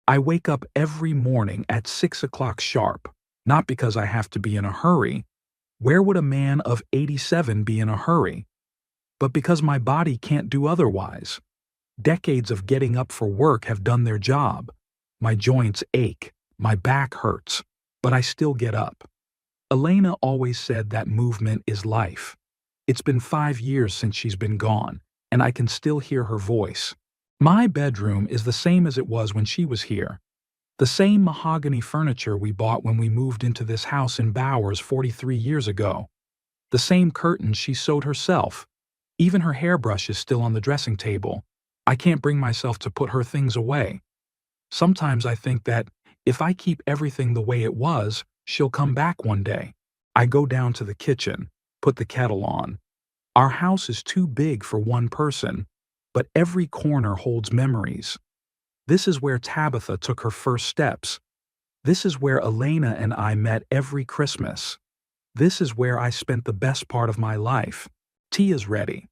I wake up every morning at 6 o'clock sharp, not because I have to be in a hurry. Where would a man of 87 be in a hurry? But because my body can't do otherwise. Decades of getting up for work have done their job. My joints ache, my back hurts, but I still get up. Elena always said that movement is life. It's been 5 years since she's been gone, and I can still hear her voice. My bedroom is the same as it was when she was here. The same mahogany furniture we bought when we moved into this house in Bowers 43 years ago. The same curtains she sewed herself. Even her hairbrush is still on the dressing table. I can't bring myself to put her things away. Sometimes I think that if I keep everything the way it was, she'll come back one day. I go down to the kitchen, put the kettle on. Our house is too big for one person, but every corner holds memories. This is where Tabitha took her first steps. This is where Elena and I met every Christmas. This is where I spent the best part of my life. Tea is ready.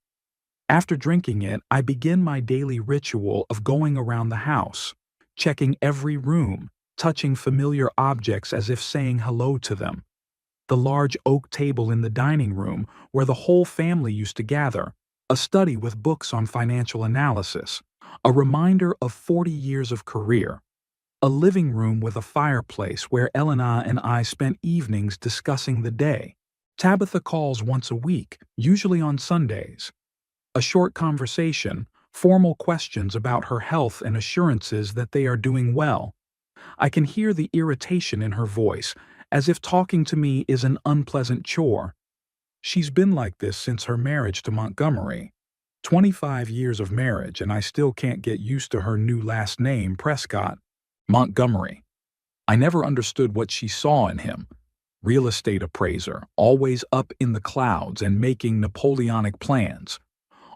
After drinking it, I begin my daily ritual of going around the house, checking every room, touching familiar objects as if saying hello to them. The large oak table in the dining room where the whole family used to gather, a study with books on financial analysis, a reminder of 40 years of career, a living room with a fireplace where Elena and I spent evenings discussing the day. Tabitha calls once a week, usually on Sundays. A short conversation, formal questions about her health and assurances that they are doing well. I can hear the irritation in her voice, as if talking to me is an unpleasant chore. She's been like this since her marriage to Montgomery. 25 years of marriage, and I still can't get used to her new last name, Prescott. Montgomery. I never understood what she saw in him. Real estate appraiser, always up in the clouds and making Napoleonic plans.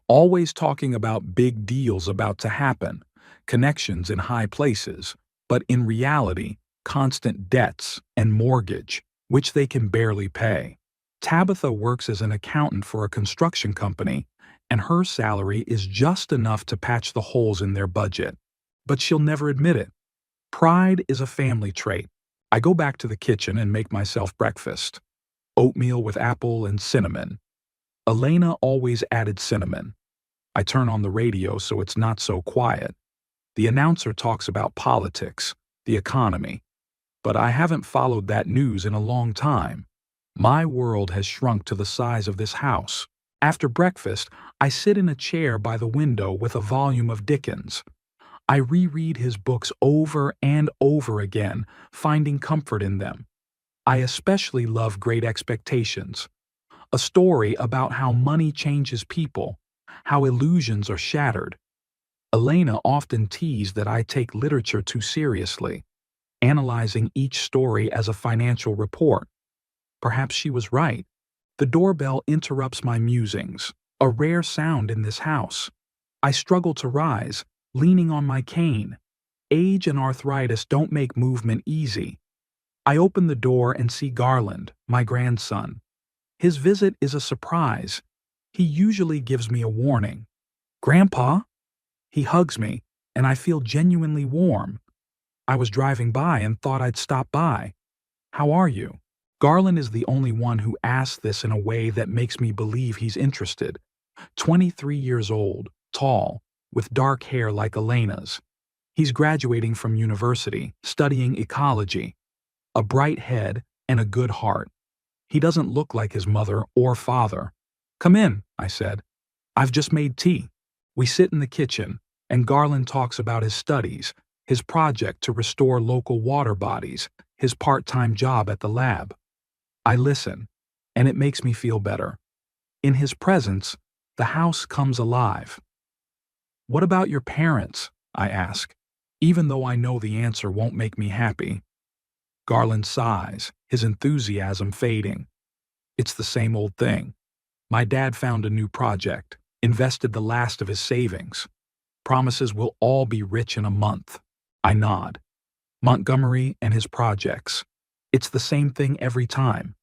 Always talking about big deals about to happen, connections in high places, but in reality, constant debts and mortgage, which they can barely pay. Tabitha works as an accountant for a construction company, and her salary is just enough to patch the holes in their budget. But she'll never admit it. Pride is a family trait. I go back to the kitchen and make myself breakfast. Oatmeal with apple and cinnamon. Elena always added cinnamon. I turn on the radio so it's not so quiet. The announcer talks about politics, the economy. But I haven't followed that news in a long time. My world has shrunk to the size of this house. After breakfast, I sit in a chair by the window with a volume of Dickens. I reread his books over and over again, finding comfort in them. I especially love Great Expectations, a story about how money changes people, how illusions are shattered. Elena often teased that I take literature too seriously, analyzing each story as a financial report. Perhaps she was right. The doorbell interrupts my musings, a rare sound in this house. I struggle to rise, leaning on my cane. Age and arthritis don't make movement easy. I open the door and see Garland, my grandson. His visit is a surprise. He usually gives me a warning. "Grandpa?" He hugs me, and I feel genuinely warm. I was driving by and thought I'd stop by. "How are you?" Garland is the only one who asks this in a way that makes me believe he's interested. 23 years old, tall, with dark hair like Elena's. He's graduating from university, studying ecology. A bright head and a good heart. He doesn't look like his mother or father. "Come in," I said. "I've just made tea." We sit in the kitchen, and Garland talks about his studies, his project to restore local water bodies, his part-time job at the lab. I listen, and it makes me feel better. In his presence, the house comes alive. "What about your parents?" I ask, even though I know the answer won't make me happy. Garland sighs, his enthusiasm fading. "It's the same old thing. My dad found a new project, invested the last of his savings. Promises we'll all be rich in a month." I nod. Montgomery and his projects. It's the same thing every time.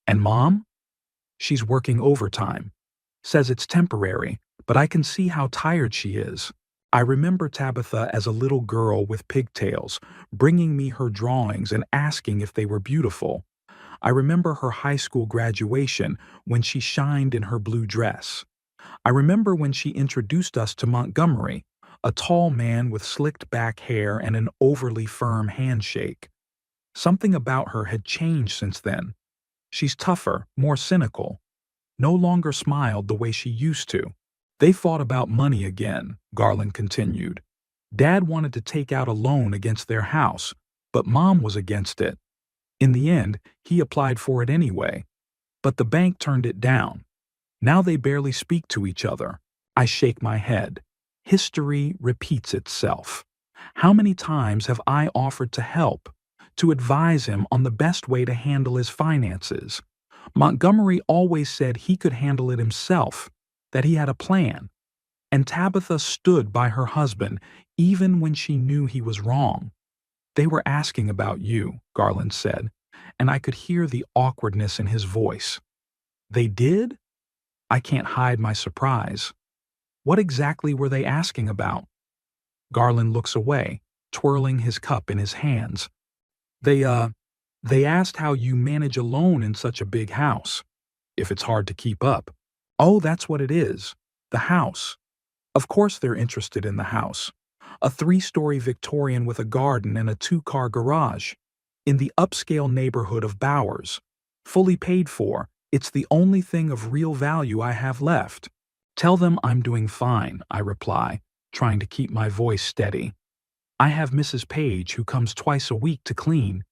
"And Mom?" "She's working overtime. Says it's temporary, but I can see how tired she is. I remember Tabitha as a little girl with pigtails, bringing me her drawings and asking if they were beautiful. I remember her high school graduation when she shined in her blue dress. I remember when she introduced us to Montgomery, a tall man with slicked back hair and an overly firm handshake. Something about her had changed since then. She's tougher, more cynical, no longer smiled the way she used to. They fought about money again, Garland continued. Dad wanted to take out a loan against their house, but Mom was against it. In the end, he applied for it anyway, but the bank turned it down. Now they barely speak to each other. I shake my head. History repeats itself. How many times have I offered to help, to advise him on the best way to handle his finances? Montgomery always said he could handle it himself, that he had a plan. And Tabitha stood by her husband even when she knew he was wrong. They were asking about you, Garland said, and I could hear the awkwardness in his voice. They did? I can't hide my surprise. What exactly were they asking about? Garland looks away, twirling his cup in his hands. They asked how you manage alone in such a big house, if it's hard to keep up. Oh, that's what it is. The house. Of course they're interested in the house. A 3-story Victorian with a garden and a 2-car garage. In the upscale neighborhood of Bowers. Fully paid for. It's the only thing of real value I have left. Tell them I'm doing fine, I reply, trying to keep my voice steady. I have Mrs. Page who comes twice a week to clean.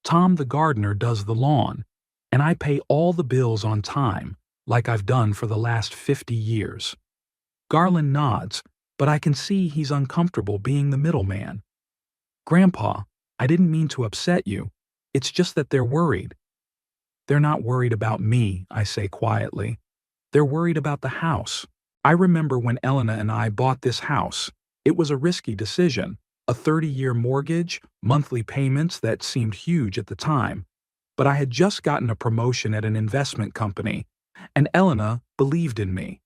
Tom the gardener does the lawn, and I pay all the bills on time, like I've done for the last 50 years. Garland nods, but I can see he's uncomfortable being the middleman. Grandpa, I didn't mean to upset you. It's just that they're worried. They're not worried about me, I say quietly. They're worried about the house. I remember when Elena and I bought this house. It was a risky decision. A 30-year mortgage, monthly payments that seemed huge at the time. But I had just gotten a promotion at an investment company, and Elena believed in me.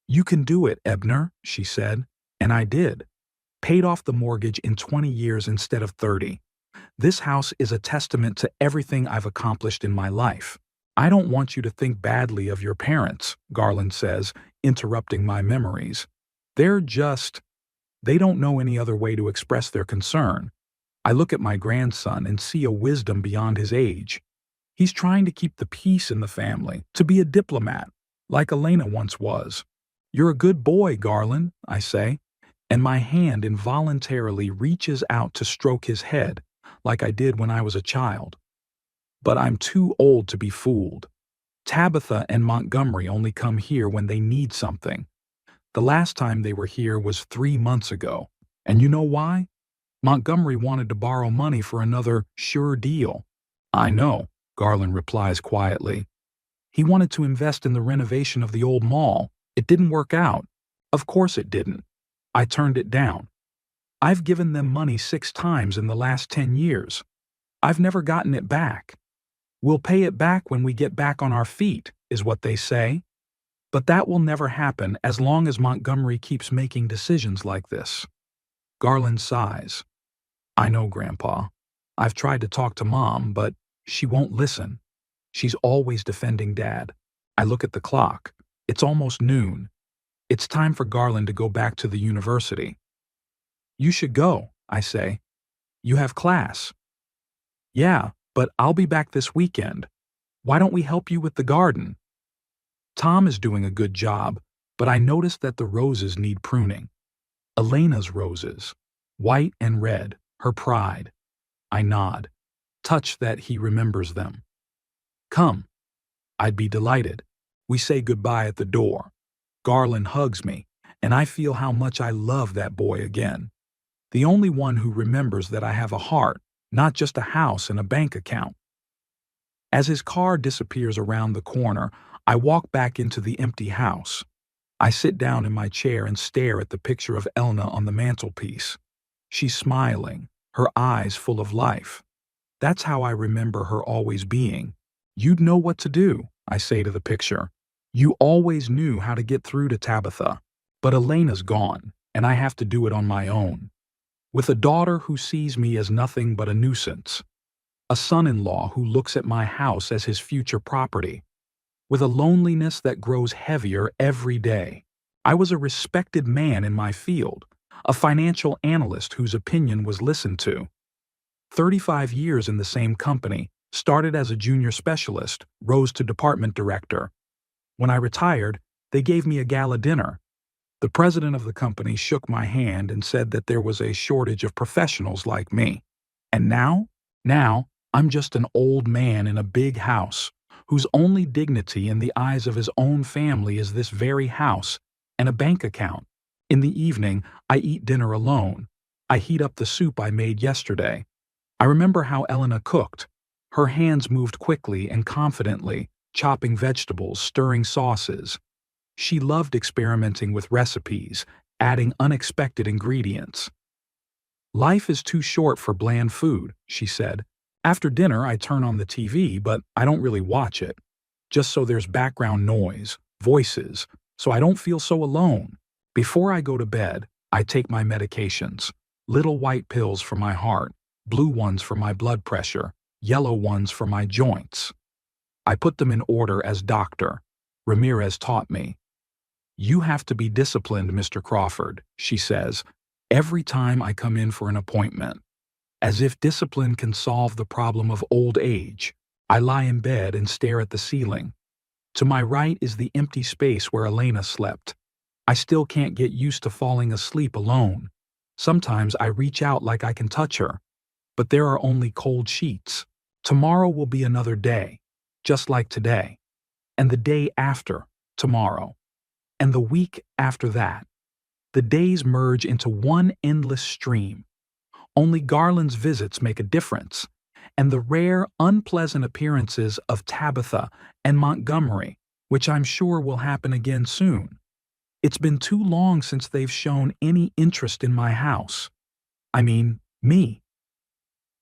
You can do it, Ebner, she said, and I did. Paid off the mortgage in 20 years instead of 30. This house is a testament to everything I've accomplished in my life. I don't want you to think badly of your parents, Garland says, interrupting my memories. They don't know any other way to express their concern. I look at my grandson and see a wisdom beyond his age. He's trying to keep the peace in the family, to be a diplomat, like Elena once was. You're a good boy, Garland, I say, and my hand involuntarily reaches out to stroke his head, like I did when I was a child. But I'm too old to be fooled. Tabitha and Montgomery only come here when they need something. The last time they were here was 3 months ago. And you know why? Montgomery wanted to borrow money for another sure deal. I know, Garland replies quietly. He wanted to invest in the renovation of the old mall. It didn't work out. Of course it didn't. I turned it down. I've given them money 6 times in the last 10 years. I've never gotten it back. We'll pay it back when we get back on our feet, is what they say. But that will never happen as long as Montgomery keeps making decisions like this. Garland sighs. I know, Grandpa. I've tried to talk to Mom, but she won't listen. She's always defending Dad. I look at the clock. It's almost noon. It's time for Garland to go back to the university. You should go, I say. You have class. Yeah, but I'll be back this weekend. Why don't we help you with the garden? Tom is doing a good job, but I noticed that the roses need pruning. Elena's roses, white and red, her pride. I nod, touched that he remembers them. Come. I'd be delighted. We say goodbye at the door. Garland hugs me, and I feel how much I love that boy again. The only one who remembers that I have a heart, not just a house and a bank account. As his car disappears around the corner, I walk back into the empty house. I sit down in my chair and stare at the picture of Elna on the mantelpiece. She's smiling, her eyes full of life. That's how I remember her always being. You'd know what to do, I say to the picture. You always knew how to get through to Tabitha. But Elena's gone. and I have to do it on my own. With a daughter who sees me as nothing but a nuisance. A son-in-law who looks at my house as his future property. With a loneliness that grows heavier every day. I was a respected man in my field, a financial analyst whose opinion was listened to. 35 years in the same company, started as a junior specialist, rose to department director. When I retired, they gave me a gala dinner. The president of the company shook my hand and said that there was a shortage of professionals like me. And now? Now, I'm just an old man in a big house, whose only dignity in the eyes of his own family is this very house and a bank account. In the evening, I eat dinner alone. I heat up the soup I made yesterday. I remember how Elena cooked. Her hands moved quickly and confidently, chopping vegetables, stirring sauces. She loved experimenting with recipes, adding unexpected ingredients. Life is too short for bland food, she said. After dinner, I turn on the TV, but I don't really watch it. Just so there's background noise, voices, so I don't feel so alone. Before I go to bed, I take my medications. Little white pills for my heart, blue ones for my blood pressure, yellow ones for my joints. I put them in order as Dr. Ramirez taught me. You have to be disciplined, Mr. Crawford, she says, every time I come in for an appointment. As if discipline can solve the problem of old age, I lie in bed and stare at the ceiling. To my right is the empty space where Elena slept. I still can't get used to falling asleep alone. Sometimes I reach out like I can touch her, but there are only cold sheets. Tomorrow will be another day, just like today, and the day after tomorrow, and the week after that. The days merge into one endless stream. Only Garland's visits make a difference, and the rare, unpleasant appearances of Tabitha and Montgomery, which I'm sure will happen again soon. It's been too long since they've shown any interest in my house. I mean, me.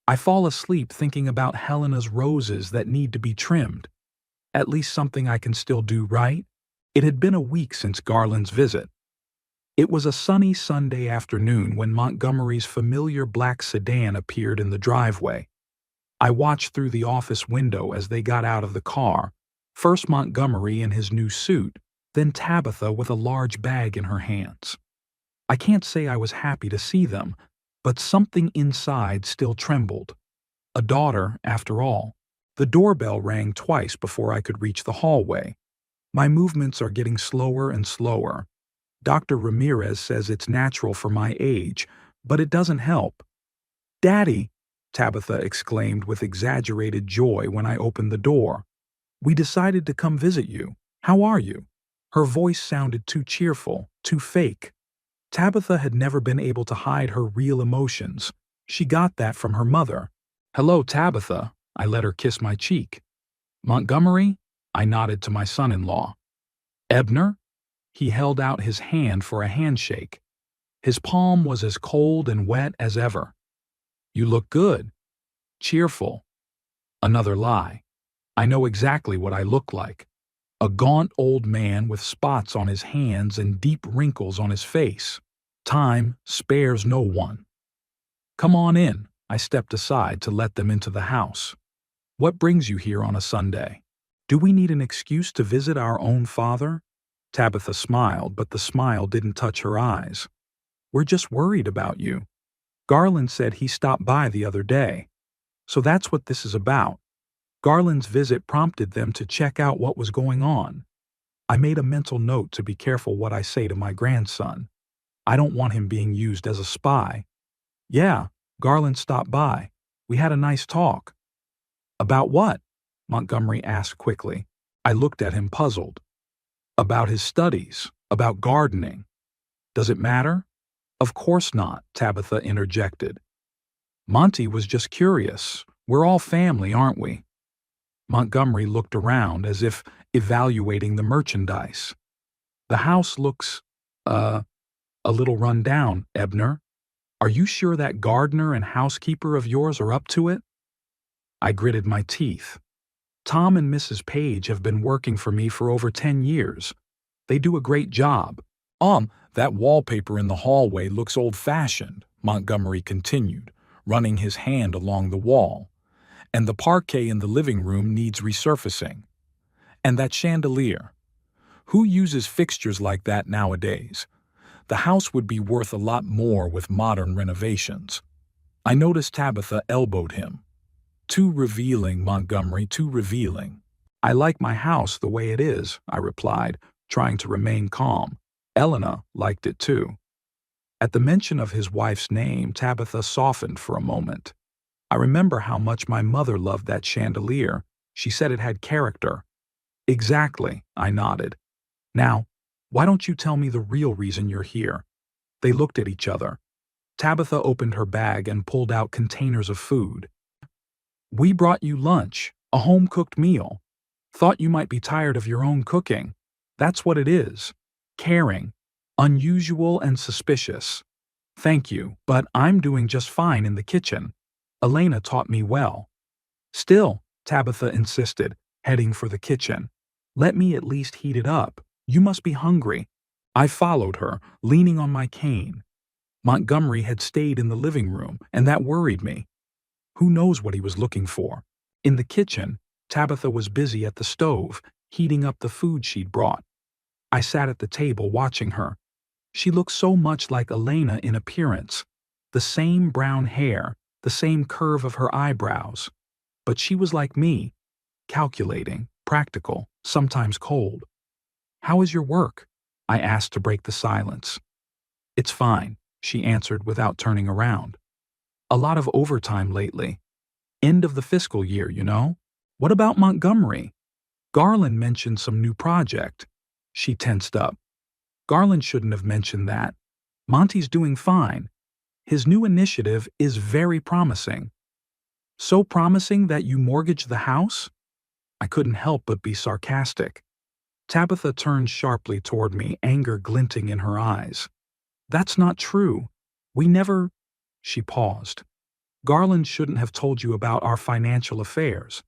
I fall asleep thinking about Helena's roses that need to be trimmed. At least something I can still do, right? It had been a week since Garland's visit. It was a sunny Sunday afternoon when Montgomery's familiar black sedan appeared in the driveway. I watched through the office window as they got out of the car, first Montgomery in his new suit, then Tabitha with a large bag in her hands. I can't say I was happy to see them, but something inside still trembled. A daughter, after all. The doorbell rang twice before I could reach the hallway. My movements are getting slower and slower. Dr. Ramirez says it's natural for my age, but it doesn't help. "Daddy," Tabitha exclaimed with exaggerated joy when I opened the door. "We decided to come visit you. How are you?" Her voice sounded too cheerful, too fake. Tabitha had never been able to hide her real emotions. She got that from her mother. "Hello, Tabitha." I let her kiss my cheek. "Montgomery?" I nodded to my son-in-law. "Ebner?" He held out his hand for a handshake. His palm was as cold and wet as ever. "You look good. Cheerful." Another lie. I know exactly what I look like. A gaunt old man with spots on his hands and deep wrinkles on his face. Time spares no one. "Come on in." I stepped aside to let them into the house. "What brings you here on a Sunday? Do we need an excuse to visit our own father?" Tabitha smiled, but the smile didn't touch her eyes. "We're just worried about you. Garland said he stopped by the other day. So that's what this is about." Garland's visit prompted them to check out what was going on. I made a mental note to be careful what I say to my grandson. I don't want him being used as a spy. "Yeah, Garland stopped by. We had a nice talk." "About what?" Montgomery asked quickly. I looked at him puzzled. "About his studies, about gardening." "Does it matter?" "Of course not," Tabitha interjected. "Monty was just curious. We're all family, aren't we?" Montgomery looked around as if evaluating the merchandise. "The house looks, a little run down, Ebner. Are you sure that gardener and housekeeper of yours are up to it?" I gritted my teeth. "Tom and Mrs. Page have been working for me for over 10 years. They do a great job, That wallpaper in the hallway looks old-fashioned, Montgomery continued, running his hand along the wall. And the parquet in the living room needs resurfacing. And that chandelier. Who uses fixtures like that nowadays? The house would be worth a lot more with modern renovations. I noticed Tabitha elbowed him. Too revealing, Montgomery, too revealing. I like my house the way it is, I replied, trying to remain calm. Elena liked it too. At the mention of his wife's name, Tabitha softened for a moment. I remember how much my mother loved that chandelier. She said it had character. Exactly, I nodded. Now, why don't you tell me the real reason you're here? They looked at each other. Tabitha opened her bag and pulled out containers of food. We brought you lunch, a home-cooked meal. Thought you might be tired of your own cooking. That's what it is. Caring, unusual and suspicious. Thank you, but I'm doing just fine in the kitchen. Elena taught me well. Still, Tabitha insisted, heading for the kitchen. Let me at least heat it up. You must be hungry. I followed her, leaning on my cane. Montgomery had stayed in the living room, and that worried me. Who knows what he was looking for? In the kitchen, Tabitha was busy at the stove, heating up the food she'd brought. I sat at the table watching her. She looked so much like Elena in appearance. The same brown hair, the same curve of her eyebrows. But she was like me, calculating, practical, sometimes cold. How is your work? I asked to break the silence. It's fine, she answered without turning around. A lot of overtime lately. End of the fiscal year, you know? What about Montgomery? Garland mentioned some new project. She tensed up. Garland shouldn't have mentioned that. Monty's doing fine. His new initiative is very promising. So promising that you mortgaged the house? I couldn't help but be sarcastic. Tabitha turned sharply toward me, anger glinting in her eyes. That's not true. We never… She paused. Garland shouldn't have told you about our financial affairs.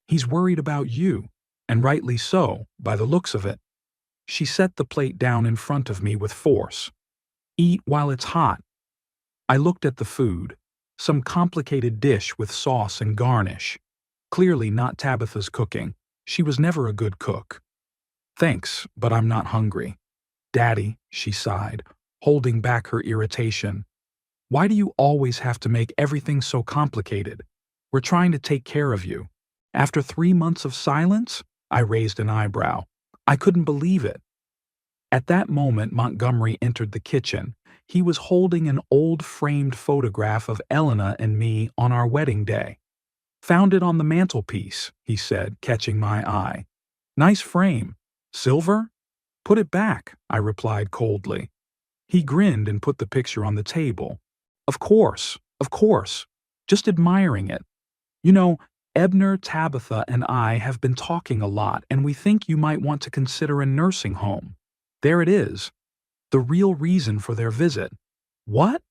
He's worried about you, and rightly so, by the looks of it. She set the plate down in front of me with force. Eat while it's hot. I looked at the food, some complicated dish with sauce and garnish. Clearly not Tabitha's cooking. She was never a good cook. Thanks, but I'm not hungry. Daddy, she sighed, holding back her irritation. Why do you always have to make everything so complicated? We're trying to take care of you. After 3 months of silence, I raised an eyebrow. I couldn't believe it. At that moment, Montgomery entered the kitchen. He was holding an old framed photograph of Elena and me on our wedding day. Found it on the mantelpiece, he said, catching my eye. Nice frame. Silver? Put it back, I replied coldly. He grinned and put the picture on the table. Of course. Just admiring it. You know, Ebner, Tabitha, and I have been talking a lot, and we think you might want to consider a nursing home. There it is. The real reason for their visit. What?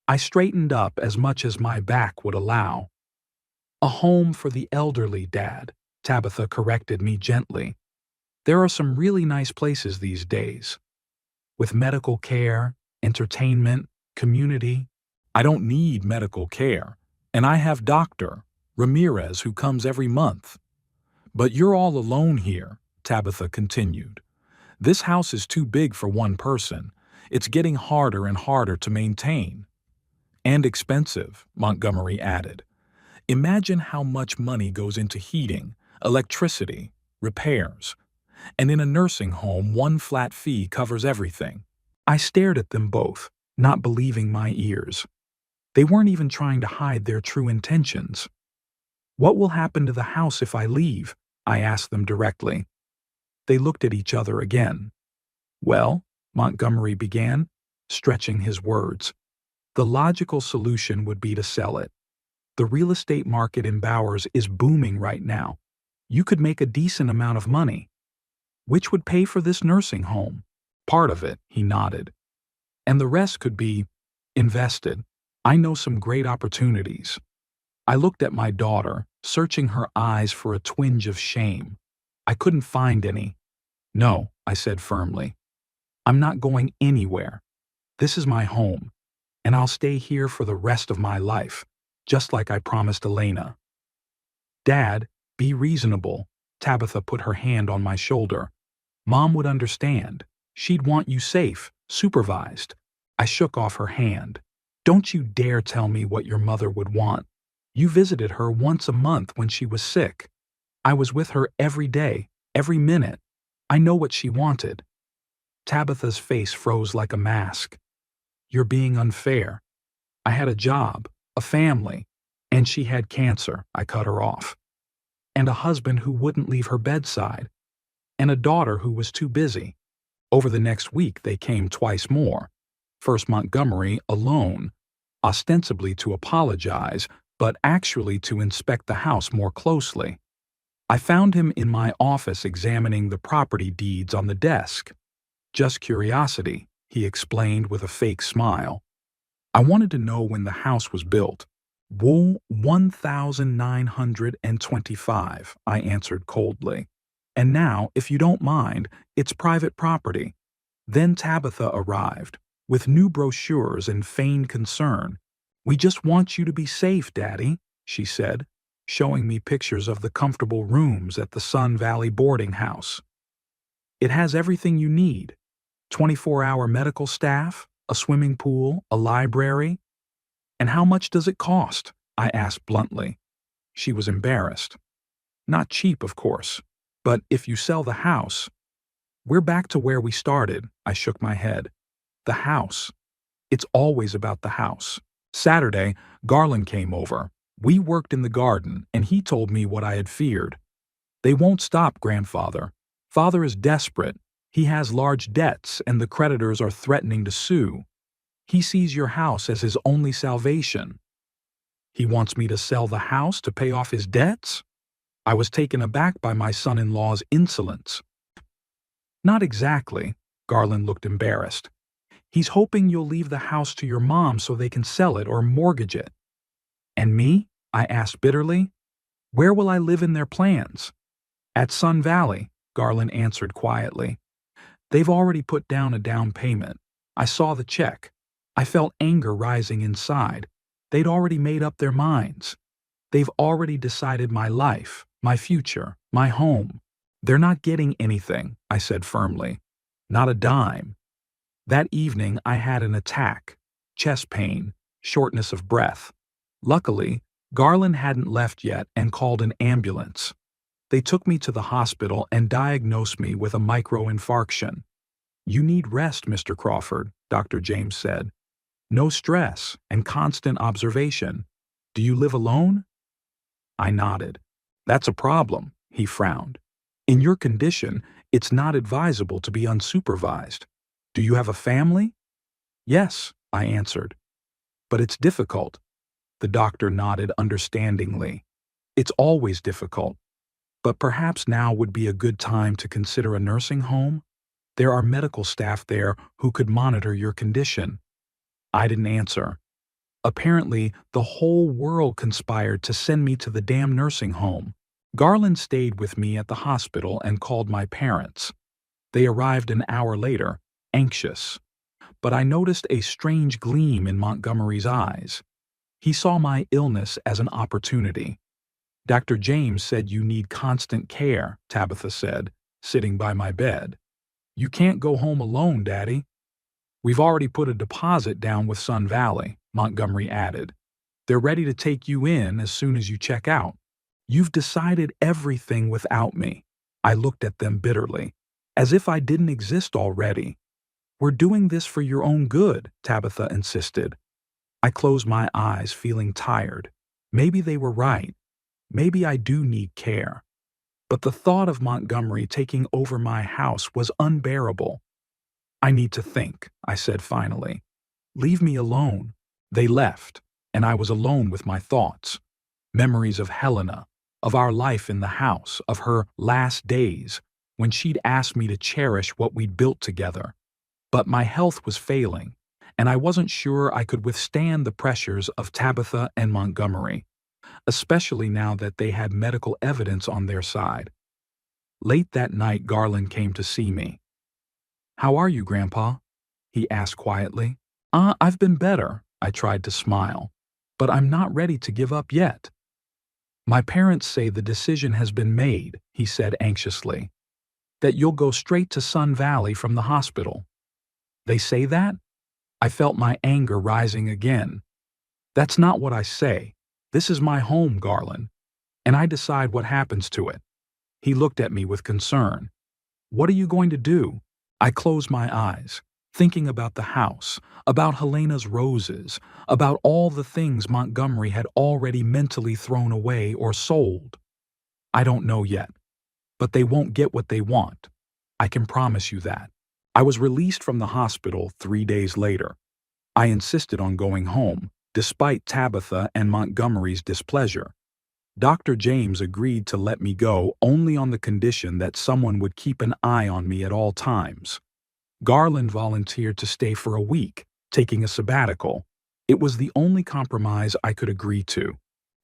I straightened up as much as my back would allow. A home for the elderly, Dad, Tabitha corrected me gently. There are some really nice places these days. With medical care, entertainment, community. I don't need medical care, and I have Dr. Ramirez who comes every month. But you're all alone here, Tabitha continued. This house is too big for one person. It's getting harder and harder to maintain. And expensive, Montgomery added. Imagine how much money goes into heating, electricity, repairs. And in a nursing home, one flat fee covers everything. I stared at them both, not believing my ears. They weren't even trying to hide their true intentions. What will happen to the house if I leave? I asked them directly. They looked at each other again. Well, Montgomery began, stretching his words. The logical solution would be to sell it. The real estate market in Bowers is booming right now. You could make a decent amount of money. Which would pay for this nursing home? Part of it, he nodded. And the rest could be invested. I know some great opportunities. I looked at my daughter, searching her eyes for a twinge of shame. I couldn't find any. No, I said firmly. I'm not going anywhere. This is my home, and I'll stay here for the rest of my life, just like I promised Elena. Dad, be reasonable. Tabitha put her hand on my shoulder. Mom would understand. She'd want you safe, supervised. I shook off her hand. Don't you dare tell me what your mother would want. You visited her once a month when she was sick. I was with her every day, every minute. I know what she wanted. Tabitha's face froze like a mask. You're being unfair. I had a job, a family, and she had cancer. I cut her off. And a husband who wouldn't leave her bedside, and a daughter who was too busy. Over the next week, they came twice more. First Montgomery alone, ostensibly to apologize, but actually to inspect the house more closely. I found him in my office examining the property deeds on the desk. Just curiosity, he explained with a fake smile. I wanted to know when the house was built. 1925, I answered coldly. And now, if you don't mind, it's private property. Then Tabitha arrived, with new brochures and feigned concern. We just want you to be safe, Daddy, she said, showing me pictures of the comfortable rooms at the Sun Valley boarding house. It has everything you need. 24-hour medical staff, a swimming pool, a library. And how much does it cost? I asked bluntly. She was embarrassed. Not cheap, of course, but if you sell the house. We're back to where we started, I shook my head. The house. It's always about the house. Saturday, Garland came over. We worked in the garden, and he told me what I had feared. They won't stop, Grandfather. Father is desperate. He has large debts, and the creditors are threatening to sue. He sees your house as his only salvation. He wants me to sell the house to pay off his debts? I was taken aback by my son-in-law's insolence. Not exactly. Garland looked embarrassed. He's hoping you'll leave the house to your mom so they can sell it or mortgage it. And me? I asked bitterly. Where will I live in their plans? At Sun Valley, Garland answered quietly. They've already put down a down payment. I saw the check. I felt anger rising inside. They'd already made up their minds. They've already decided my life, my future, my home. They're not getting anything, I said firmly. Not a dime. That evening I had an attack, chest pain, shortness of breath. Luckily, Garland hadn't left yet and called an ambulance. They took me to the hospital and diagnosed me with a microinfarction. You need rest, Mr. Crawford, Dr. James said. No stress and constant observation. Do you live alone? I nodded. That's a problem, he frowned. In your condition, it's not advisable to be unsupervised. Do you have a family? Yes, I answered. But it's difficult. The doctor nodded understandingly. It's always difficult. But perhaps now would be a good time to consider a nursing home. There are medical staff there who could monitor your condition. I didn't answer. Apparently, the whole world conspired to send me to the damn nursing home. Garland stayed with me at the hospital and called my parents. They arrived an hour later, anxious. But I noticed a strange gleam in Montgomery's eyes. He saw my illness as an opportunity. Dr. James said you need constant care, Tabitha said, sitting by my bed. You can't go home alone, Daddy. We've already put a deposit down with Sun Valley, Montgomery added. They're ready to take you in as soon as you check out. You've decided everything without me. I looked at them bitterly, as if I didn't exist already. We're doing this for your own good, Tabitha insisted. I closed my eyes, feeling tired. Maybe they were right. Maybe I do need care. But the thought of Montgomery taking over my house was unbearable. I need to think, I said finally. Leave me alone. They left, and I was alone with my thoughts. Memories of Helena, of our life in the house, of her last days, when she'd asked me to cherish what we'd built together. But my health was failing, and I wasn't sure I could withstand the pressures of Tabitha and Montgomery, especially now that they had medical evidence on their side. Late that night, Garland came to see me. "How are you, Grandpa?" he asked quietly. I've been better," I tried to smile. "But I'm not ready to give up yet." "My parents say the decision has been made," he said anxiously. "That you'll go straight to Sun Valley from the hospital." "They say that?" I felt my anger rising again. "That's not what I say. This is my home, Garland, and I decide what happens to it." He looked at me with concern. "What are you going to do?" I closed my eyes, thinking about the house, about Helena's roses, about all the things Montgomery had already mentally thrown away or sold. "I don't know yet, but they won't get what they want. I can promise you that." I was released from the hospital 3 days later. I insisted on going home, despite Tabitha and Montgomery's displeasure. Dr. James agreed to let me go only on the condition that someone would keep an eye on me at all times. Garland volunteered to stay for a week, taking a sabbatical. It was the only compromise I could agree to.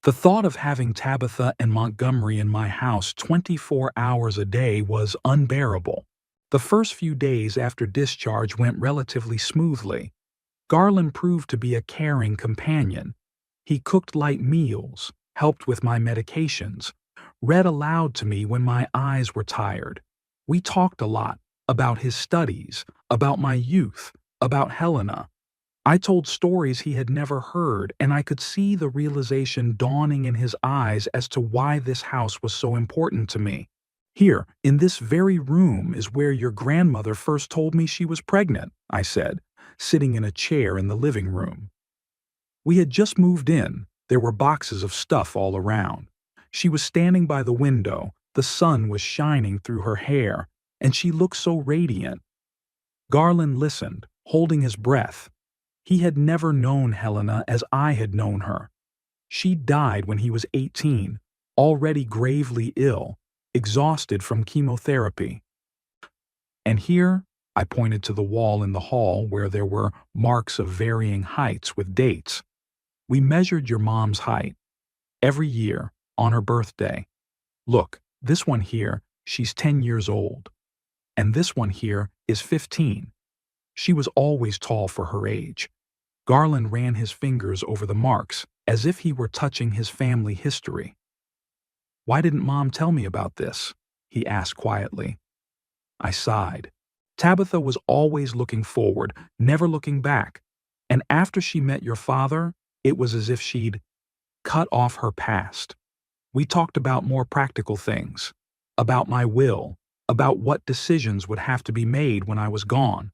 The thought of having Tabitha and Montgomery in my house 24 hours a day was unbearable. The first few days after discharge went relatively smoothly. Garland proved to be a caring companion. He cooked light meals, helped with my medications, read aloud to me when my eyes were tired. We talked a lot about his studies, about my youth, about Helena. I told stories he had never heard, and I could see the realization dawning in his eyes as to why this house was so important to me. "Here, in this very room, is where your grandmother first told me she was pregnant," I said, sitting in a chair in the living room. We had just moved in. There were boxes of stuff all around. She was standing by the window, the sun was shining through her hair, and she looked so radiant. Garland listened, holding his breath. He had never known Helena as I had known her. She died when he was 18, already gravely ill, exhausted from chemotherapy. And here, I pointed to the wall in the hall where there were marks of varying heights with dates. "We measured your mom's height. Every year, on her birthday. Look, this one here, she's 10 years old. And this one here is 15. She was always tall for her age." Garland ran his fingers over the marks, as if he were touching his family history. "Why didn't Mom tell me about this?" he asked quietly. I sighed. Tabitha was always looking forward, never looking back. And after she met your father, it was as if she'd cut off her past. We talked about more practical things, about my will, about what decisions would have to be made when I was gone.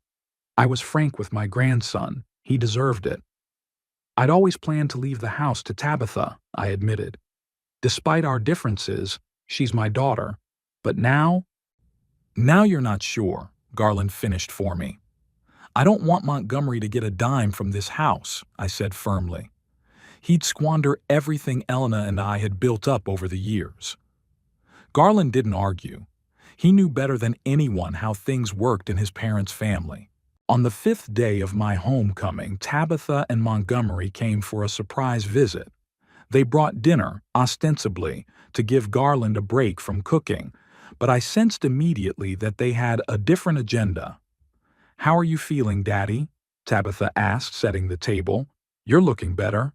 I was frank with my grandson. He deserved it. "I'd always planned to leave the house to Tabitha," I admitted. "Despite our differences, she's my daughter. But now—" "Now you're not sure," Garland finished for me. "I don't want Montgomery to get a dime from this house," I said firmly. "He'd squander everything Elena and I had built up over the years." Garland didn't argue. He knew better than anyone how things worked in his parents' family. On the 5th day of my homecoming, Tabitha and Montgomery came for a surprise visit. They brought dinner, ostensibly, to give Garland a break from cooking, but I sensed immediately that they had a different agenda. "How are you feeling, Daddy?" Tabitha asked, setting the table. "You're looking better."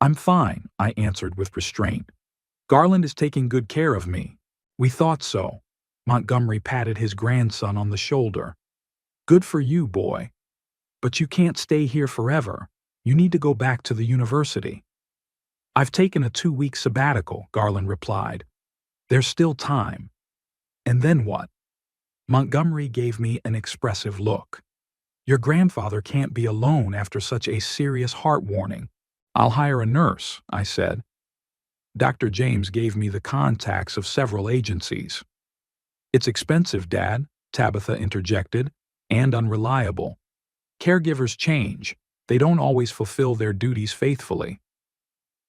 "I'm fine," I answered with restraint. "Garland is taking good care of me." "We thought so." Montgomery patted his grandson on the shoulder. "Good for you, boy. But you can't stay here forever. You need to go back to the university." "I've taken a 2-week sabbatical," Garland replied. "There's still time." "And then what?" Montgomery gave me an expressive look. "Your grandfather can't be alone after such a serious heart warning." "I'll hire a nurse," I said. Dr. James gave me the contacts of several agencies. "It's expensive, Dad," Tabitha interjected, "and unreliable. Caregivers change. They don't always fulfill their duties faithfully.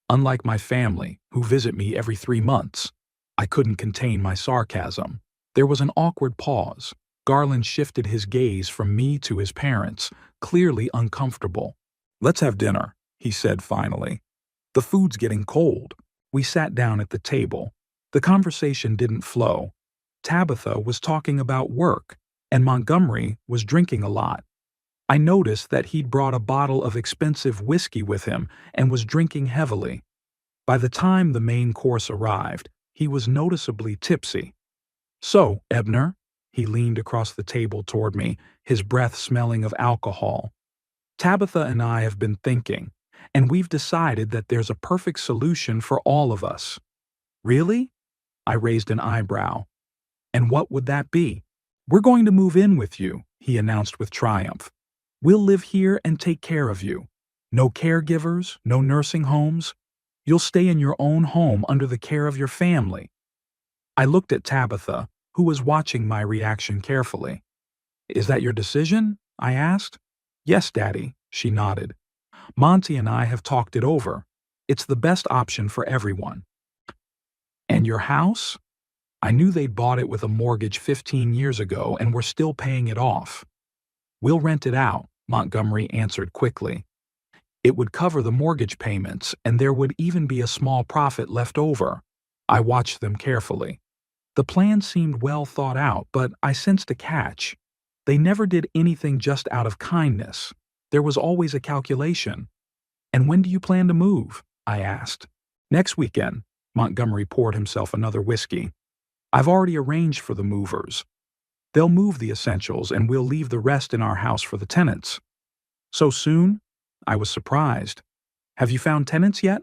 Unlike my family, who visit me every 3 months." I couldn't contain my sarcasm. There was an awkward pause. Garland shifted his gaze from me to his parents, clearly uncomfortable. "Let's have dinner," he said finally. "The food's getting cold." We sat down at the table. The conversation didn't flow. Tabitha was talking about work. and Montgomery was drinking a lot. I noticed that he'd brought a bottle of expensive whiskey with him and was drinking heavily. By the time the main course arrived, he was noticeably tipsy. "So, Ebner," he leaned across the table toward me, his breath smelling of alcohol. "Tabitha and I have been thinking, and we've decided that there's a perfect solution for all of us." "Really?" I raised an eyebrow. "And what would that be?" "We're going to move in with you," he announced with triumph. "We'll live here and take care of you. No caregivers, no nursing homes. You'll stay in your own home under the care of your family." I looked at Tabitha, who was watching my reaction carefully. "Is that your decision?" I asked. "Yes, Daddy," she nodded. "Monty and I have talked it over. It's the best option for everyone." "And your house?" I knew they'd bought it with a mortgage 15 years ago and were still paying it off. "We'll rent it out," Montgomery answered quickly. "It would cover the mortgage payments, and there would even be a small profit left over." I watched them carefully. The plan seemed well thought out, but I sensed a catch. They never did anything just out of kindness. There was always a calculation. "And when do you plan to move?" I asked. "Next weekend." Montgomery poured himself another whiskey. "I've already arranged for the movers. They'll move the essentials and we'll leave the rest in our house for the tenants." "So soon?" I was surprised. "Have you found tenants yet?"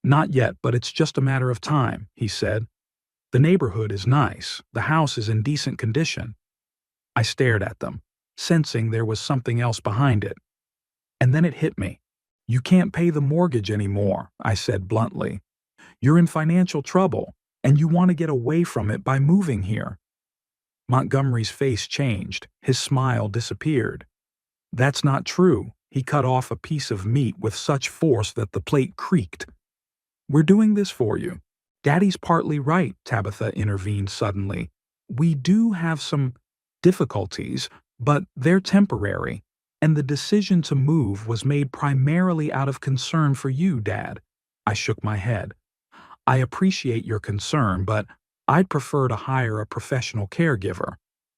"Not yet, but it's just a matter of time," he said. "The neighborhood is nice. The house is in decent condition." I stared at them, sensing there was something else behind it. And then it hit me. "You can't pay the mortgage anymore," I said bluntly. "You're in financial trouble, and you want to get away from it by moving here." Montgomery's face changed. His smile disappeared. "That's not true." He cut off a piece of meat with such force that the plate creaked. "We're doing this for you." "Daddy's partly right," Tabitha intervened suddenly. "We do have some difficulties, but they're temporary, and the decision to move was made primarily out of concern for you, Dad." I shook my head. "I appreciate your concern, but I'd prefer to hire a professional caregiver.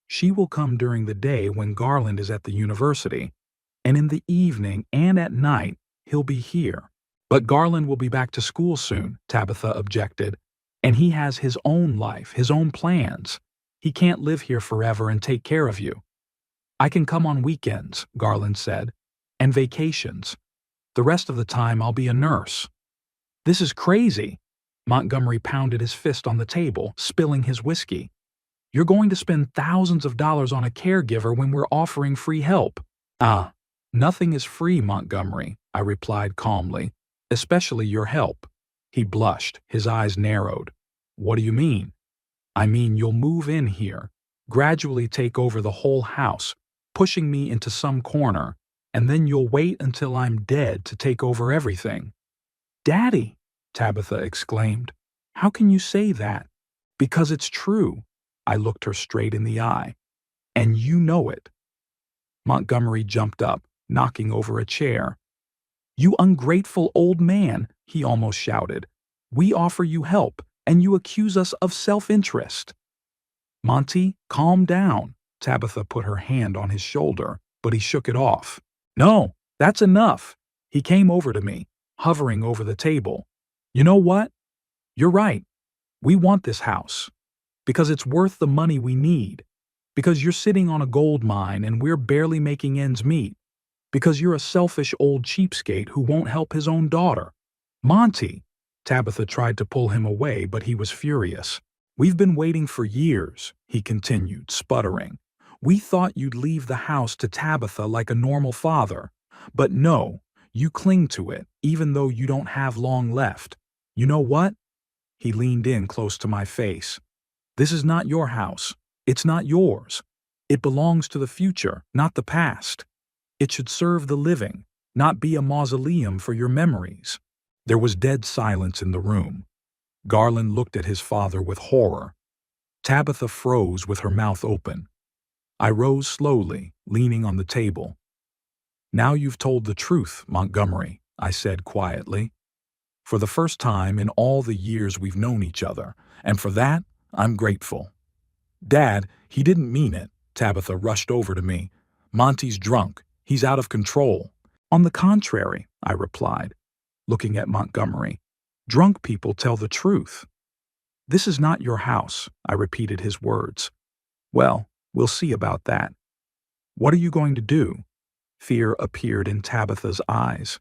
She will come during the day when Garland is at the university, and in the evening and at night he'll be here." "But Garland will be back to school soon," Tabitha objected. "And he has his own life, his own plans. He can't live here forever and take care of you." "I can come on weekends," Garland said, "and vacations. The rest of the time I'll be a nurse." "This is crazy." Montgomery pounded his fist on the table, spilling his whiskey. "You're going to spend thousands of dollars on a caregiver when we're offering free help." "Ah, nothing is free, Montgomery," I replied calmly, "especially your help." He blushed, his eyes narrowed. "What do you mean?" "I mean you'll move in here, gradually take over the whole house, pushing me into some corner, and then you'll wait until I'm dead to take over everything." "Daddy!" Tabitha exclaimed. "How can you say that?" "Because it's true." I looked her straight in the eye. "And you know it." Montgomery jumped up, knocking over a chair. "You ungrateful old man," he almost shouted. "We offer you help, and you accuse us of self-interest." "Monty, calm down." Tabitha put her hand on his shoulder, but he shook it off. "No, that's enough." He came over to me, hovering over the table. "You know what? You're right. We want this house. Because it's worth the money we need. Because you're sitting on a gold mine and we're barely making ends meet. Because you're a selfish old cheapskate who won't help his own daughter." "Monty!" Tabitha tried to pull him away, but he was furious. "We've been waiting for years," he continued, sputtering. "We thought you'd leave the house to Tabitha like a normal father. But no, you cling to it, even though you don't have long left. You know what?" He leaned in close to my face. "This is not your house. It's not yours. It belongs to the future, not the past. It should serve the living, not be a mausoleum for your memories." There was dead silence in the room. Garland looked at his father with horror. Tabitha froze with her mouth open. I rose slowly, leaning on the table. "Now you've told the truth, Montgomery," I said quietly. "For the first time in all the years we've known each other, and for that, I'm grateful. Dad, he didn't mean it. Tabitha rushed over to me. Monty's drunk. He's out of control. On the contrary, I replied, looking at Montgomery. Drunk people tell the truth. This is not your house, I repeated his words. Well, we'll see about that. What are you going to do? Fear appeared in Tabitha's eyes.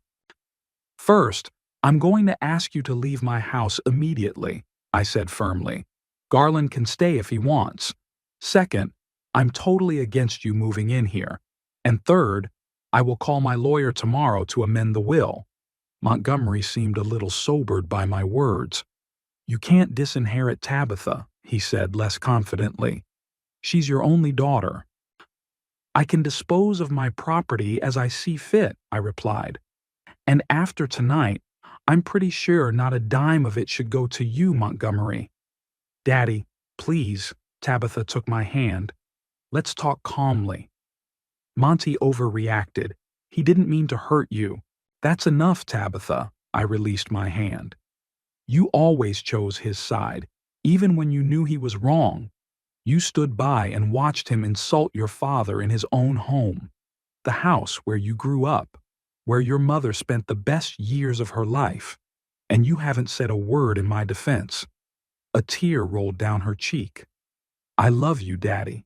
First, I'm going to ask you to leave my house immediately, I said firmly. Garland can stay if he wants. Second, I'm totally against you moving in here. And third, I will call my lawyer tomorrow to amend the will. Montgomery seemed a little sobered by my words. You can't disinherit Tabitha, he said less confidently. She's your only daughter. I can dispose of my property as I see fit, I replied. And after tonight, I'm pretty sure not a dime of it should go to you, Montgomery. Daddy, please, Tabitha took my hand. Let's talk calmly. Monty overreacted. He didn't mean to hurt you. That's enough, Tabitha. I released my hand. You always chose his side, even when you knew he was wrong. You stood by and watched him insult your father in his own home, the house where you grew up, where your mother spent the best years of her life, and you haven't said a word in my defense. A tear rolled down her cheek. I love you, Daddy.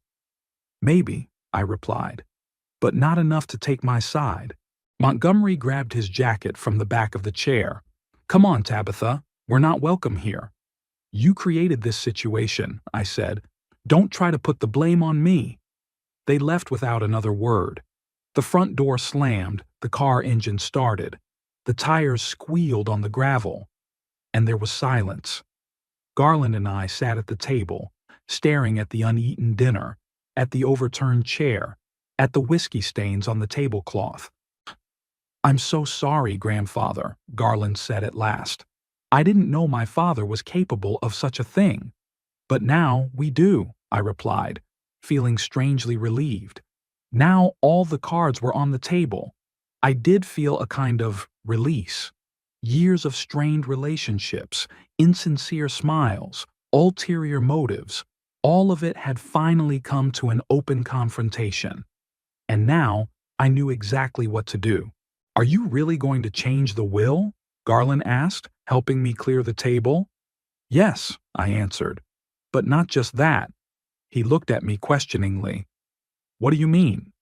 Maybe, I replied, but not enough to take my side. Montgomery grabbed his jacket from the back of the chair. Come on, Tabitha, we're not welcome here. You created this situation, I said. Don't try to put the blame on me. They left without another word. The front door slammed, the car engine started. The tires squealed on the gravel. And there was silence. Garland and I sat at the table, staring at the uneaten dinner, at the overturned chair, at the whiskey stains on the tablecloth. I'm so sorry, Grandfather, Garland said at last. I didn't know my father was capable of such a thing. But now we do, I replied, feeling strangely relieved. Now all the cards were on the table. I did feel a kind of release. Years of strained relationships, insincere smiles, ulterior motives, all of it had finally come to an open confrontation. And now I knew exactly what to do. Are you really going to change the will? Garland asked, helping me clear the table. Yes, I answered. But not just that. He looked at me questioningly. What do you mean?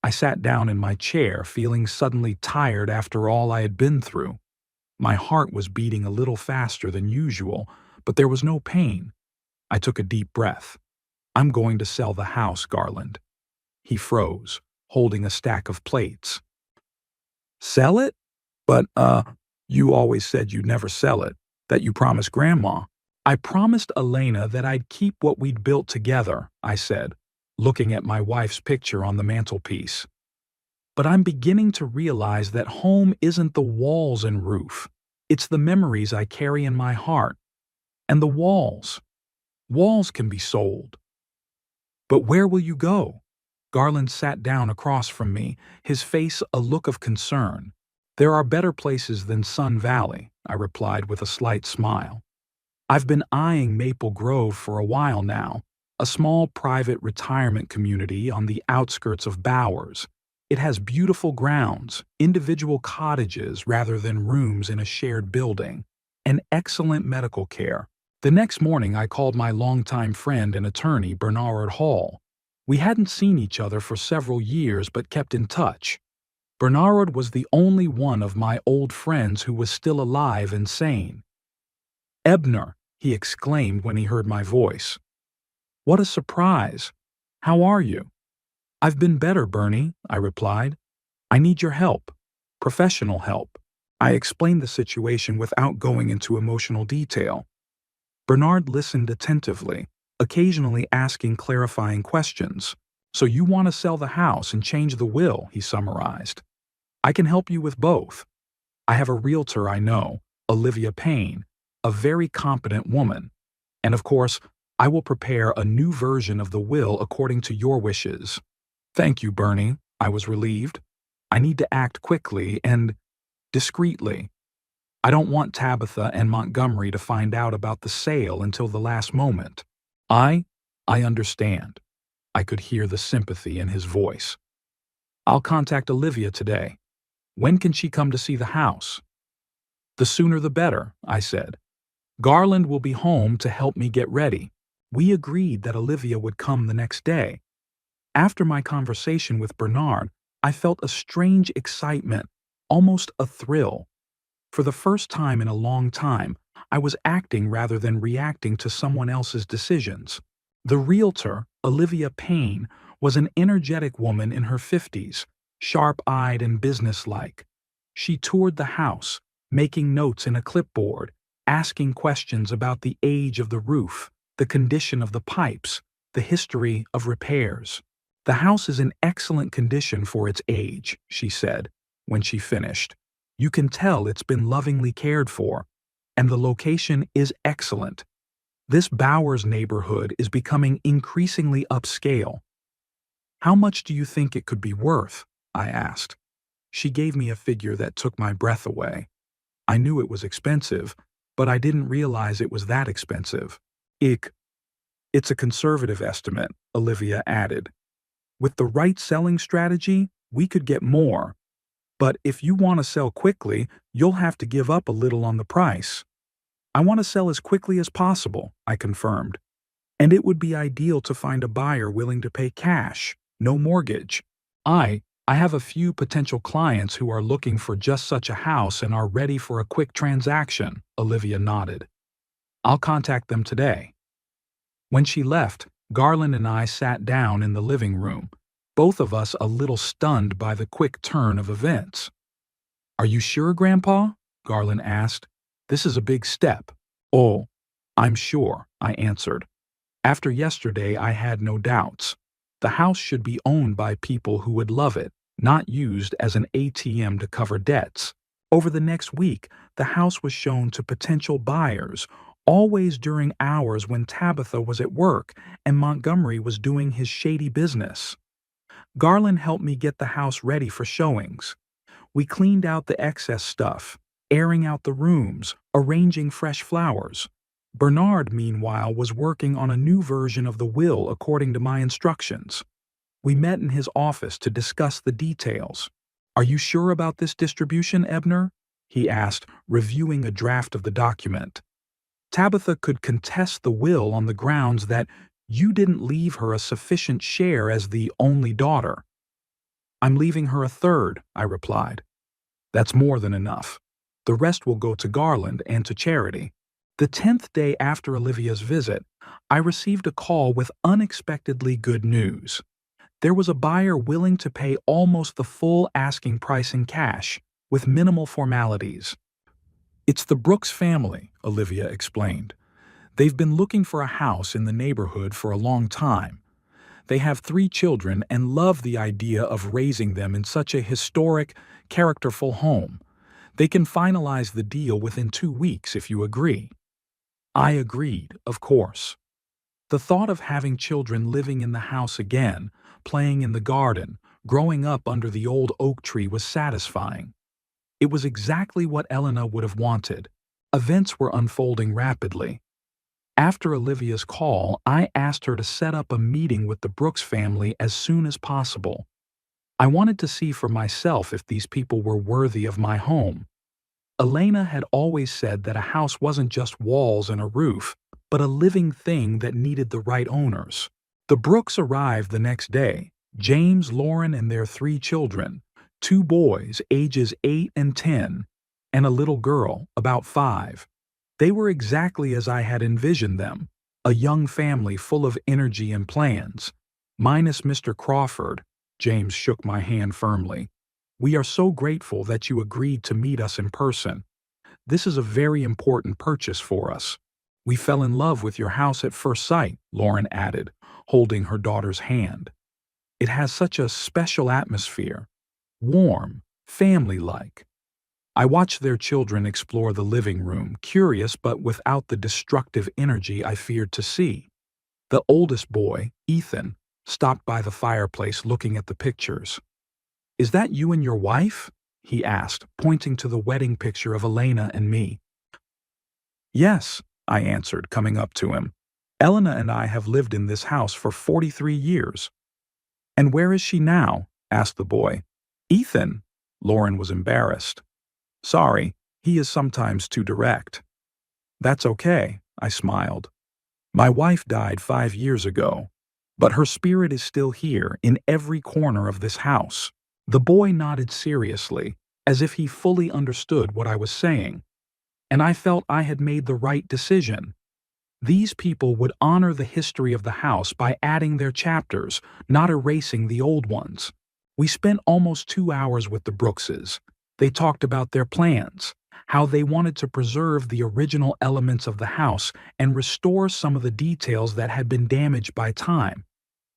I sat down in my chair, feeling suddenly tired after all I had been through. My heart was beating a little faster than usual, but there was no pain. I took a deep breath. I'm going to sell the house, Garland. He froze, holding a stack of plates. Sell it? But, you always said you'd never sell it, that you promised Grandma. I promised Elena that I'd keep what we'd built together, I said, looking at my wife's picture on the mantelpiece. But I'm beginning to realize that home isn't the walls and roof. It's the memories I carry in my heart. And the walls. Walls can be sold. But where will you go? Garland sat down across from me, his face a look of concern. There are better places than Sun Valley, I replied with a slight smile. I've been eyeing Maple Grove for a while now, a small private retirement community on the outskirts of Bowers. It has beautiful grounds, individual cottages rather than rooms in a shared building, and excellent medical care. The next morning I called my longtime friend and attorney, Bernard Hall. We hadn't seen each other for several years but kept in touch. Bernard was the only one of my old friends who was still alive and sane. Ebner, he exclaimed when he heard my voice. What a surprise! How are you? I've been better, Bernie, I replied. I need your help. Professional help. I explained the situation without going into emotional detail. Bernard listened attentively, occasionally asking clarifying questions. So you want to sell the house and change the will, he summarized. I can help you with both. I have a realtor I know, Olivia Payne, a very competent woman. And of course, I will prepare a new version of the will according to your wishes. Thank you, Bernie. I was relieved. I need to act quickly and discreetly. I don't want Tabitha and Montgomery to find out about the sale until the last moment. I understand. I could hear the sympathy in his voice. I'll contact Olivia today. When can she come to see the house? The sooner the better, I said. Garland will be home to help me get ready. We agreed that Olivia would come the next day. After my conversation with Bernard, I felt a strange excitement, almost a thrill. For the first time in a long time, I was acting rather than reacting to someone else's decisions. The realtor, Olivia Payne, was an energetic woman in her 50s, sharp-eyed and businesslike. She toured the house, making notes in a clipboard, asking questions about the age of the roof, the condition of the pipes, the history of repairs. The house is in excellent condition for its age, she said, when she finished. You can tell it's been lovingly cared for, and the location is excellent. This Bowers neighborhood is becoming increasingly upscale. How much do you think it could be worth? I asked. She gave me a figure that took my breath away. I knew it was expensive, but I didn't realize it was that expensive. It's a conservative estimate, Olivia added. With the right selling strategy, we could get more. But if you want to sell quickly, you'll have to give up a little on the price. I want to sell as quickly as possible, I confirmed. And it would be ideal to find a buyer willing to pay cash, no mortgage. I have a few potential clients who are looking for just such a house and are ready for a quick transaction, Olivia nodded. I'll contact them today. When she left, Garland and I sat down in the living room, both of us a little stunned by the quick turn of events. Are you sure, Grandpa? Garland asked. This is a big step. Oh, I'm sure, I answered. After yesterday, I had no doubts. The house should be owned by people who would love it, not used as an ATM to cover debts. Over the next week, the house was shown to potential buyers, always during hours when Tabitha was at work and Montgomery was doing his shady business. Garland helped me get the house ready for showings. We cleaned out the excess stuff, airing out the rooms, arranging fresh flowers. Bernard, meanwhile, was working on a new version of the will according to my instructions. We met in his office to discuss the details. Are you sure about this distribution, Ebner? He asked, reviewing a draft of the document. Tabitha could contest the will on the grounds that you didn't leave her a sufficient share as the only daughter. I'm leaving her a third, I replied. That's more than enough. The rest will go to Garland and to charity. The 10th day after Olivia's visit, I received a call with unexpectedly good news. There was a buyer willing to pay almost the full asking price in cash, with minimal formalities. It's the Brooks family, Olivia explained. They've been looking for a house in the neighborhood for a long time. They have 3 children and love the idea of raising them in such a historic, characterful home. They can finalize the deal within 2 weeks if you agree. I agreed, of course. The thought of having children living in the house again, playing in the garden, growing up under the old oak tree was satisfying. It was exactly what Elena would have wanted. Events were unfolding rapidly. After Olivia's call, I asked her to set up a meeting with the Brooks family as soon as possible. I wanted to see for myself if these people were worthy of my home. Elena had always said that a house wasn't just walls and a roof, but a living thing that needed the right owners. The Brooks arrived the next day, James, Lauren, and their 3 children, 2 boys ages 8 and 10, and a little girl about 5. They were exactly as I had envisioned them, a young family full of energy and plans. Minus Mr. Crawford, James shook my hand firmly. We are so grateful that you agreed to meet us in person. This is a very important purchase for us. We fell in love with your house at first sight, Lauren added, holding her daughter's hand. It has such a special atmosphere, warm, family-like. I watched their children explore the living room, curious but without the destructive energy I feared to see. The oldest boy, Ethan, stopped by the fireplace looking at the pictures. Is that you and your wife? He asked, pointing to the wedding picture of Elena and me. Yes, I answered, coming up to him. Elena and I have lived in this house for 43 years. And where is she now? Asked the boy. Ethan. Lauren was embarrassed. Sorry, he is sometimes too direct. That's okay, I smiled. My wife died 5 years ago, but her spirit is still here in every corner of this house. The boy nodded seriously, as if he fully understood what I was saying, and I felt I had made the right decision. These people would honor the history of the house by adding their chapters, not erasing the old ones. We spent almost 2 hours with the Brookses. They talked about their plans, how they wanted to preserve the original elements of the house and restore some of the details that had been damaged by time.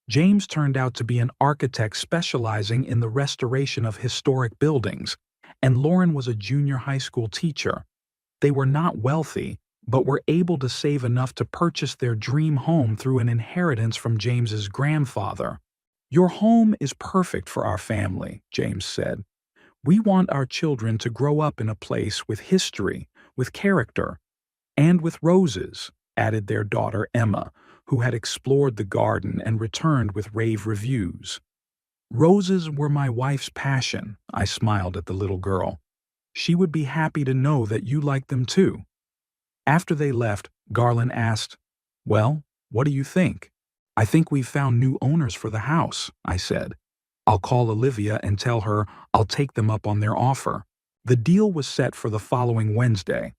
James turned out to be an architect specializing in the restoration of historic buildings, and Lauren was a junior high school teacher. They were not wealthy, but were able to save enough to purchase their dream home through an inheritance from James's grandfather. Your home is perfect for our family, James said. We want our children to grow up in a place with history, with character, and with roses, added their daughter Emma, who had explored the garden and returned with rave reviews. Roses were my wife's passion, I smiled at the little girl. She would be happy to know that you like them too. After they left, Garland asked, Well, what do you think? I think we've found new owners for the house, I said. I'll call Olivia and tell her I'll take them up on their offer. The deal was set for the following Wednesday.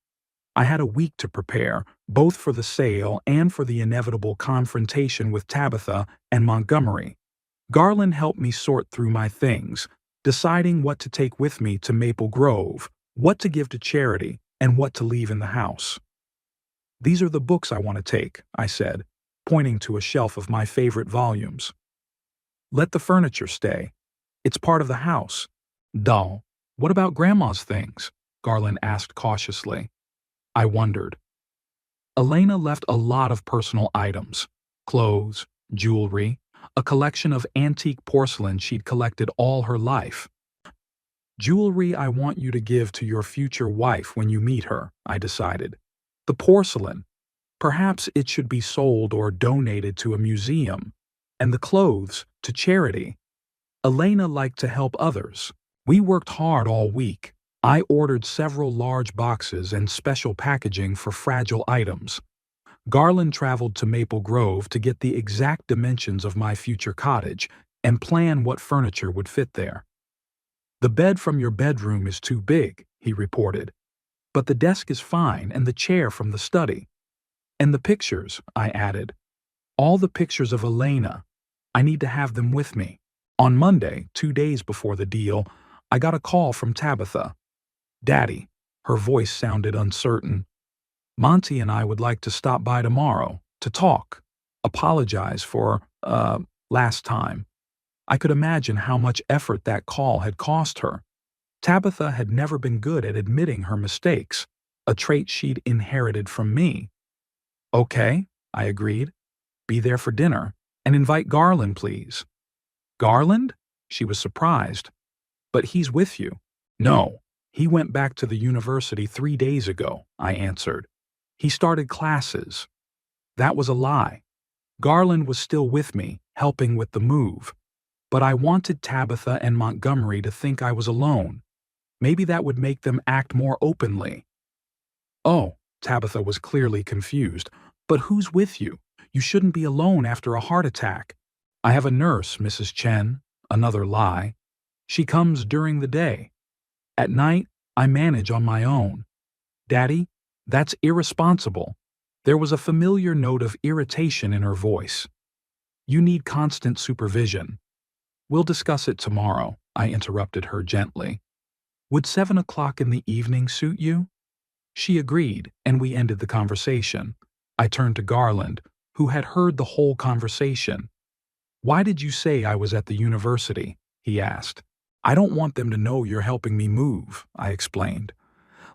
I had a week to prepare, both for the sale and for the inevitable confrontation with Tabitha and Montgomery. Garland helped me sort through my things, deciding what to take with me to Maple Grove, what to give to charity, and what to leave in the house. These are the books I want to take, I said, pointing to a shelf of my favorite volumes. Let the furniture stay. It's part of the house. Dull. What about Grandma's things? Garland asked cautiously. I wondered. Elena left a lot of personal items, clothes, jewelry, a collection of antique porcelain she'd collected all her life. Jewelry I want you to give to your future wife when you meet her, I decided. The porcelain. Perhaps it should be sold or donated to a museum. And the clothes to charity. Elena liked to help others. We worked hard all week. I ordered several large boxes and special packaging for fragile items. Garland traveled to Maple Grove to get the exact dimensions of my future cottage and plan what furniture would fit there. The bed from your bedroom is too big, he reported. But the desk is fine and the chair from the study. And the pictures, I added. All the pictures of Elena. I need to have them with me. On Monday, 2 days before the deal, I got a call from Tabitha. Daddy, her voice sounded uncertain. Monty and I would like to stop by tomorrow to talk, apologize for, last time. I could imagine how much effort that call had cost her. Tabitha had never been good at admitting her mistakes, a trait she'd inherited from me. Okay, I agreed. Be there for dinner, and invite Garland, please. Garland? She was surprised. But he's with you. No, he went back to the university 3 days ago, I answered. He started classes. That was a lie. Garland was still with me, helping with the move. But I wanted Tabitha and Montgomery to think I was alone. Maybe that would make them act more openly. Oh, Tabitha was clearly confused. But who's with you? You shouldn't be alone after a heart attack. I have a nurse, Mrs. Chen. Another lie. She comes during the day. At night, I manage on my own. Daddy, that's irresponsible. There was a familiar note of irritation in her voice. You need constant supervision. We'll discuss it tomorrow, I interrupted her gently. Would 7 o'clock in the evening suit you? She agreed, and we ended the conversation. I turned to Garland, who had heard the whole conversation. Why did you say I was at the university? He asked. I don't want them to know you're helping me move, I explained.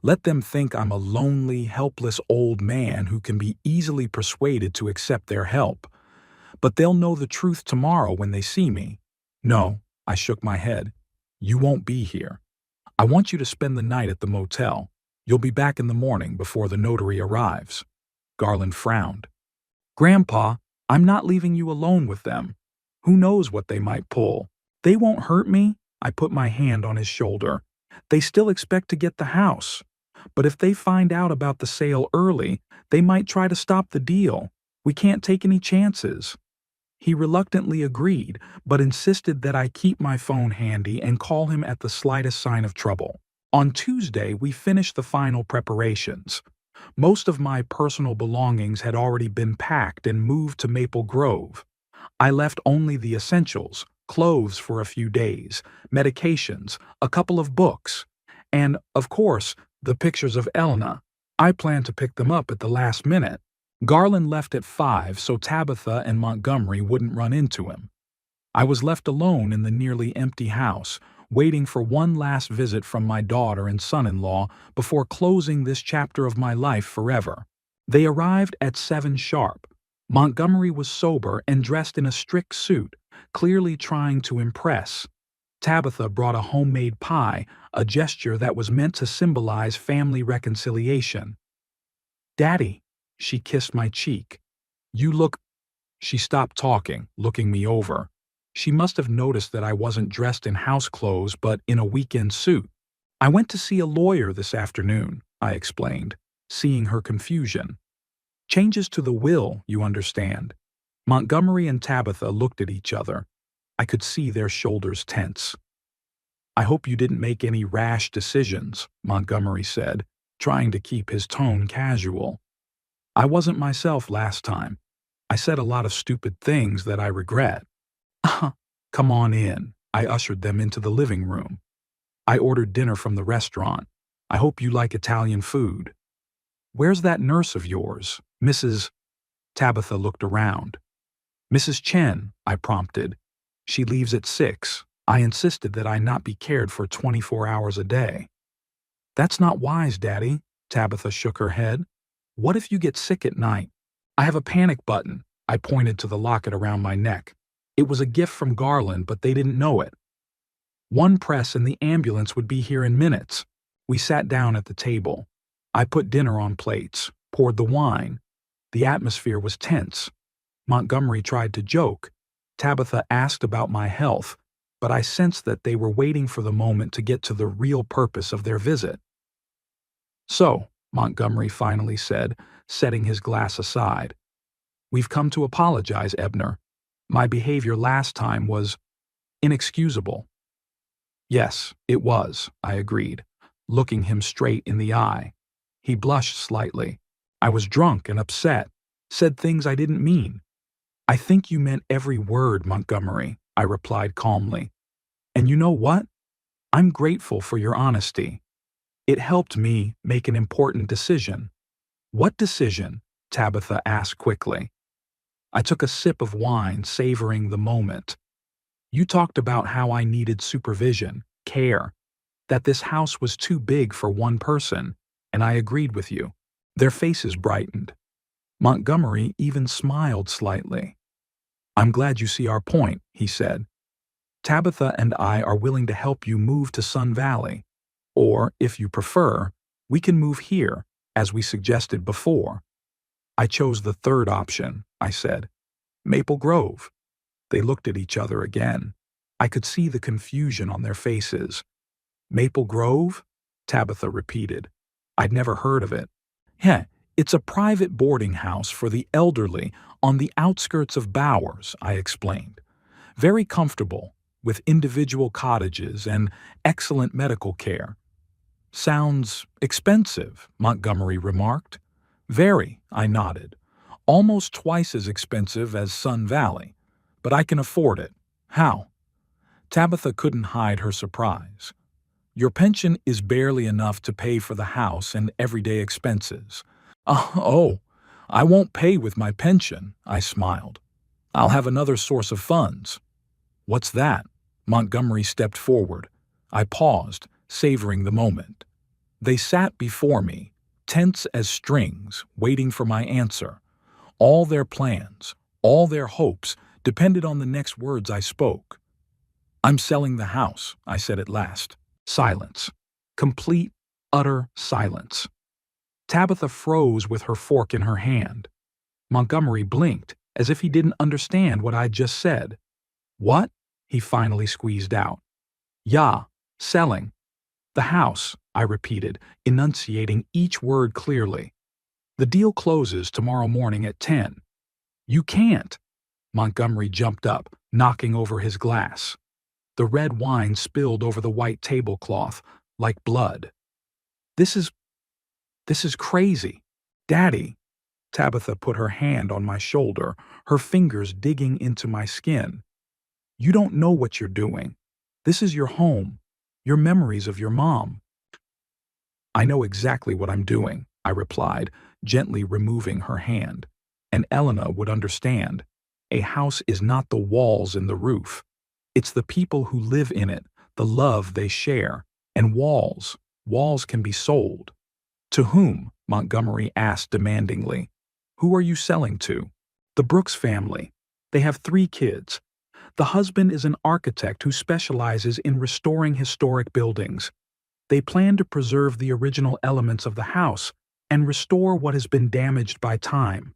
Let them think I'm a lonely, helpless old man who can be easily persuaded to accept their help. But they'll know the truth tomorrow when they see me. No, I shook my head. You won't be here. I want you to spend the night at the motel. You'll be back in the morning before the notary arrives. Garland frowned. Grandpa, I'm not leaving you alone with them. Who knows what they might pull? They won't hurt me. I put my hand on his shoulder. They still expect to get the house. But if they find out about the sale early, they might try to stop the deal. We can't take any chances. He reluctantly agreed, but insisted that I keep my phone handy and call him at the slightest sign of trouble. On Tuesday, we finished the final preparations. Most of my personal belongings had already been packed and moved to Maple Grove. I left only the essentials, clothes for a few days, medications, a couple of books, and, of course, the pictures of Elena. I planned to pick them up at the last minute. Garland left at 5 so Tabitha and Montgomery wouldn't run into him. I was left alone in the nearly empty house, waiting for one last visit from my daughter and son-in-law before closing this chapter of my life forever. They arrived at 7 sharp. Montgomery was sober and dressed in a strict suit, clearly trying to impress. Tabitha brought a homemade pie, a gesture that was meant to symbolize family reconciliation. "Daddy," she kissed my cheek. "You look—" She stopped talking, looking me over. She must have noticed that I wasn't dressed in house clothes but in a weekend suit. "I went to see a lawyer this afternoon," I explained, seeing her confusion. "Changes to the will, you understand." Montgomery and Tabitha looked at each other. I could see their shoulders tense. "I hope you didn't make any rash decisions," Montgomery said, trying to keep his tone casual. "I wasn't myself last time. I said a lot of stupid things that I regret." "Come on in." I ushered them into the living room. "I ordered dinner from the restaurant. I hope you like Italian food." "Where's that nurse of yours, Mrs.—" Tabitha looked around. "Mrs. Chen," I prompted. "She leaves at 6. I insisted that I not be cared for 24 hours a day." "That's not wise, Daddy," Tabitha shook her head. "What if you get sick at night?" "I have a panic button." I pointed to the locket around my neck. It was a gift from Garland, but they didn't know it. One press and the ambulance would be here in minutes. We sat down at the table. I put dinner on plates, poured the wine. The atmosphere was tense. Montgomery tried to joke. Tabitha asked about my health, but I sensed that they were waiting for the moment to get to the real purpose of their visit. "So," Montgomery finally said, setting his glass aside, "we've come to apologize, Ebner. My behavior last time was inexcusable." "Yes, it was," I agreed, looking him straight in the eye. He blushed slightly. "I was drunk and upset, said things I didn't mean." "I think you meant every word, Montgomery," I replied calmly. "And you know what? I'm grateful for your honesty. It helped me make an important decision." "What decision?" Tabitha asked quickly. I took a sip of wine, savoring the moment. "You talked about how I needed supervision, care, that this house was too big for one person, and I agreed with you." Their faces brightened. Montgomery even smiled slightly. "I'm glad you see our point," he said. "Tabitha and I are willing to help you move to Sun Valley. Or, if you prefer, we can move here, as we suggested before." "I chose the third option," I said. "Maple Grove." They looked at each other again. I could see the confusion on their faces. "Maple Grove?" Tabitha repeated. I'd never heard of it. "Yeah, it's a private boarding house for the elderly on the outskirts of Bowers," I explained. "Very comfortable, with individual cottages and excellent medical care." "Sounds expensive," Montgomery remarked. "Very," I nodded. "Almost twice as expensive as Sun Valley. But I can afford it." "How?" Tabitha couldn't hide her surprise. "Your pension is barely enough to pay for the house and everyday expenses." Oh, I won't pay with my pension," I smiled. "I'll have another source of funds." "What's that?" Montgomery stepped forward. I paused, savoring the moment. They sat before me, tense as strings, waiting for my answer. All their plans, all their hopes, depended on the next words I spoke. "I'm selling the house," I said at last. Silence. Complete, utter silence. Tabitha froze with her fork in her hand. Montgomery blinked, as if he didn't understand what I'd just said. What? He finally squeezed out. Yeah, selling. The house, I repeated, enunciating each word clearly. The deal closes tomorrow morning at 10. You can't. Montgomery jumped up, knocking over his glass. The red wine spilled over the white tablecloth, like blood. This is crazy. Daddy. Tabitha put her hand on my shoulder, her fingers digging into my skin. You don't know what you're doing. This is your home, your memories of your mom. I know exactly what I'm doing, I replied, gently removing her hand. And Elena would understand. A house is not the walls and the roof. It's the people who live in it, the love they share. And walls can be sold. To whom? Montgomery asked demandingly. Who are you selling to? The Brooks family. They have 3 kids. The husband is an architect who specializes in restoring historic buildings. They plan to preserve the original elements of the house and restore what has been damaged by time.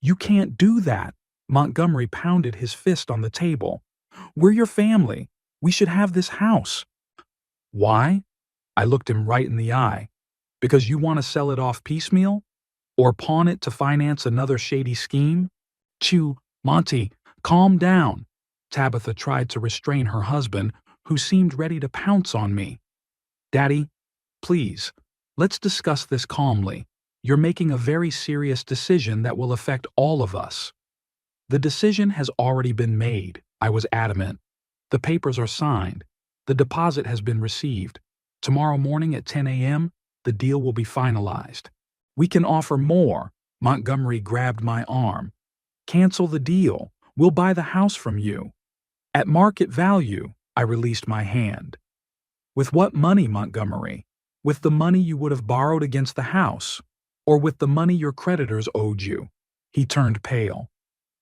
You can't do that. Montgomery pounded his fist on the table. We're your family. We should have this house. Why? I looked him right in the eye. Because you want to sell it off piecemeal? Or pawn it to finance another shady scheme? Chew, Monty, calm down. Tabitha tried to restrain her husband, who seemed ready to pounce on me. Daddy, please, let's discuss this calmly. You're making a very serious decision that will affect all of us. The decision has already been made, I was adamant. The papers are signed. The deposit has been received. Tomorrow morning at 10 a.m., the deal will be finalized. We can offer more. Montgomery grabbed my arm. Cancel the deal. We'll buy the house from you. At market value, I released my hand. With what money, Montgomery? With the money you would have borrowed against the house? Or with the money your creditors owed you? He turned pale.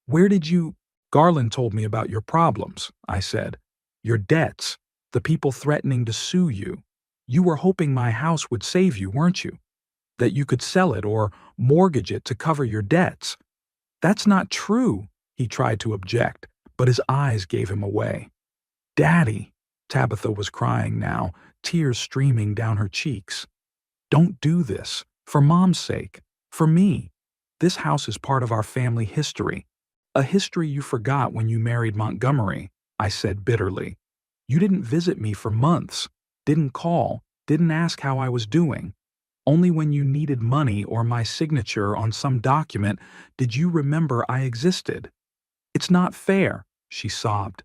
Where did you— Garland told me about your problems, I said. Your debts, the people threatening to sue you. You were hoping my house would save you, weren't you? That you could sell it or mortgage it to cover your debts. That's not true, he tried to object, but his eyes gave him away. Daddy, Tabitha was crying now, tears streaming down her cheeks. Don't do this. For Mom's sake. For me. This house is part of our family history. A history you forgot when you married Montgomery, I said bitterly. You didn't visit me for months, didn't call, didn't ask how I was doing. Only when you needed money or my signature on some document did you remember I existed. It's not fair, she sobbed.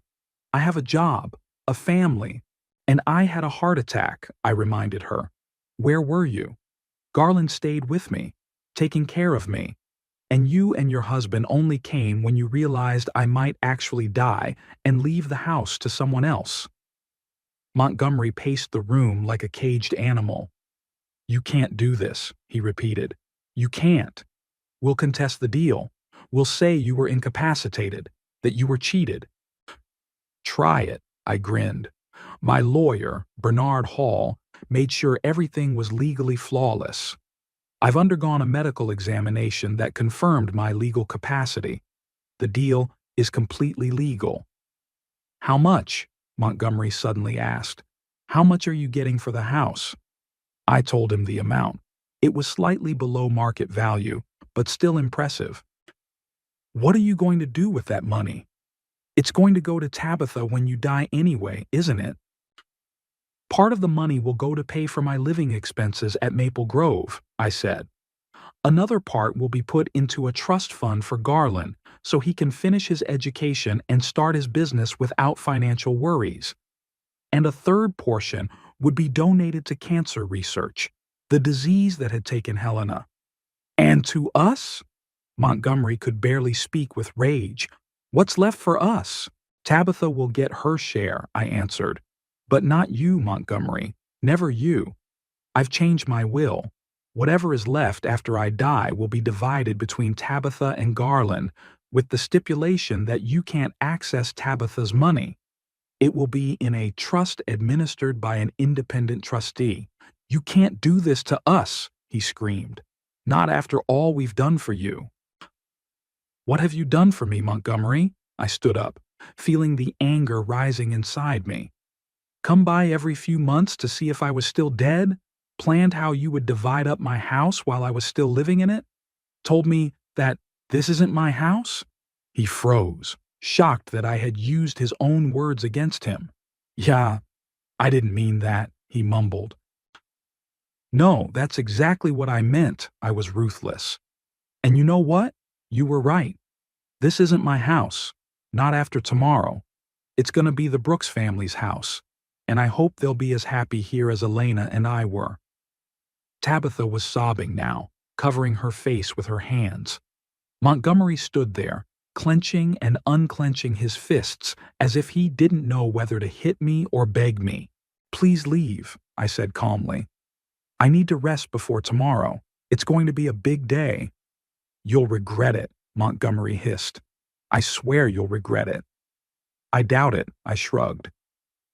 I have a job, a family, and I had a heart attack, I reminded her. Where were you? Garland stayed with me, taking care of me. And you and your husband only came when you realized I might actually die and leave the house to someone else. Montgomery paced the room like a caged animal. You can't do this, he repeated. You can't. We'll contest the deal. We'll say you were incapacitated, that you were cheated. Try it, I grinned. My lawyer, Bernard Hall, made sure everything was legally flawless. I've undergone a medical examination that confirmed my legal capacity. The deal is completely legal. How much? Montgomery suddenly asked. How much are you getting for the house? I told him the amount. It was slightly below market value, but still impressive. What are you going to do with that money? It's going to go to Tabitha when you die anyway, isn't it? Part of the money will go to pay for my living expenses at Maple Grove, I said. Another part will be put into a trust fund for Garland so he can finish his education and start his business without financial worries. And a third portion would be donated to cancer research, the disease that had taken Helena. And to us? Montgomery could barely speak with rage. What's left for us? Tabitha will get her share, I answered. But not you, Montgomery. Never you. I've changed my will. Whatever is left after I die will be divided between Tabitha and Garland, with the stipulation that you can't access Tabitha's money. It will be in a trust administered by an independent trustee. You can't do this to us, he screamed. Not after all we've done for you. What have you done for me, Montgomery? I stood up, feeling the anger rising inside me. Come by every few months to see if I was still dead? Planned how you would divide up my house while I was still living in it? Told me that this isn't my house? He froze, shocked that I had used his own words against him. Yeah, I didn't mean that, he mumbled. No, that's exactly what I meant. I was ruthless. And you know what? You were right. This isn't my house. Not after tomorrow. It's gonna be the Brooks family's house. And I hope they'll be as happy here as Elena and I were. Tabitha was sobbing now, covering her face with her hands. Montgomery stood there, clenching and unclenching his fists as if he didn't know whether to hit me or beg me. Please leave, I said calmly. I need to rest before tomorrow. It's going to be a big day. You'll regret it, Montgomery hissed. I swear you'll regret it. I doubt it, I shrugged.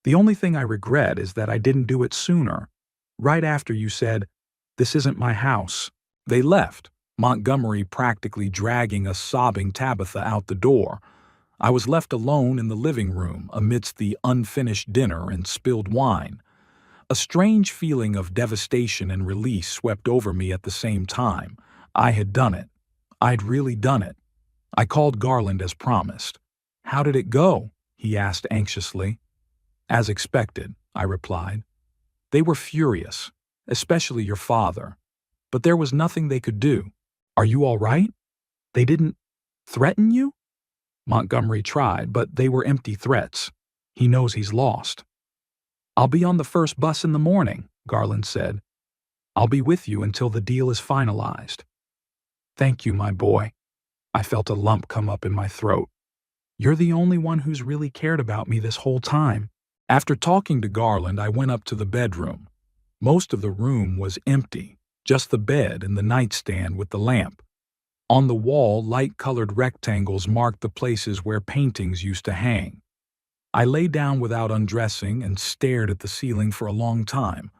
The only thing I regret is that I didn't do it sooner. Right after you said, "This isn't my house." They left, Montgomery practically dragging a sobbing Tabitha out the door. I was left alone in the living room amidst the unfinished dinner and spilled wine. A strange feeling of devastation and release swept over me at the same time. I had done it. I'd really done it. I called Garland as promised. "How did it go?" he asked anxiously. "As expected," I replied. "They were furious, especially your father. But there was nothing they could do. Are you all right? They didn't threaten you?" Montgomery tried, but they were empty threats. He knows he's lost. "I'll be on the first bus in the morning," Garland said. "I'll be with you until the deal is finalized." "Thank you, my boy." I felt a lump come up in my throat. "You're the only one who's really cared about me this whole time." After talking to Garland, I went up to the bedroom. Most of the room was empty, just the bed and the nightstand with the lamp. On the wall, light-colored rectangles marked the places where paintings used to hang. I lay down without undressing and stared at the ceiling for a long time.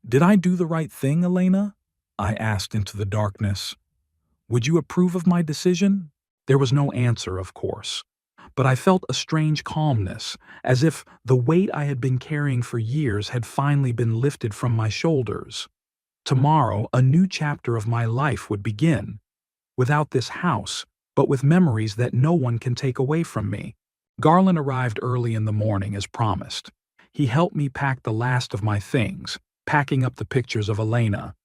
"Did I do the right thing, Elena?" I asked into the darkness. "Would you approve of my decision?" There was no answer, of course. But I felt a strange calmness, as if the weight I had been carrying for years had finally been lifted from my shoulders. Tomorrow, a new chapter of my life would begin. Without this house, but with memories that no one can take away from me. Garland arrived early in the morning as promised. He helped me pack the last of my things, packing up the pictures of Elena.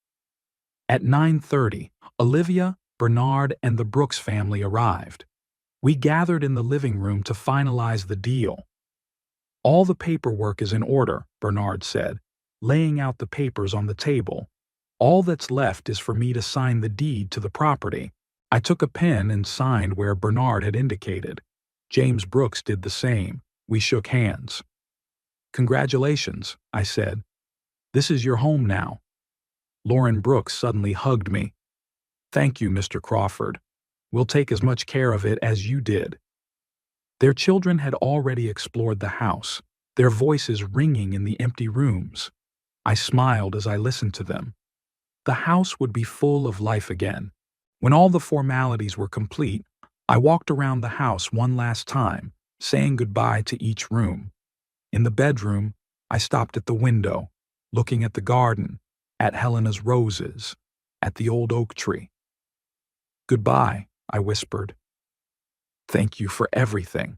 At 9:30, Olivia, Bernard, and the Brooks family arrived. We gathered in the living room to finalize the deal. "All the paperwork is in order," Bernard said, laying out the papers on the table. "All that's left is for me to sign the deed to the property." I took a pen and signed where Bernard had indicated. James Brooks did the same. We shook hands. "Congratulations," I said. "This is your home now." Lauren Brooks suddenly hugged me. "Thank you, Mr. Crawford. We'll take as much care of it as you did." Their children had already explored the house, their voices ringing in the empty rooms. I smiled as I listened to them. The house would be full of life again. When all the formalities were complete, I walked around the house one last time, saying goodbye to each room. In the bedroom, I stopped at the window, looking at the garden, at Helena's roses, at the old oak tree. "Goodbye," I whispered. "Thank you for everything."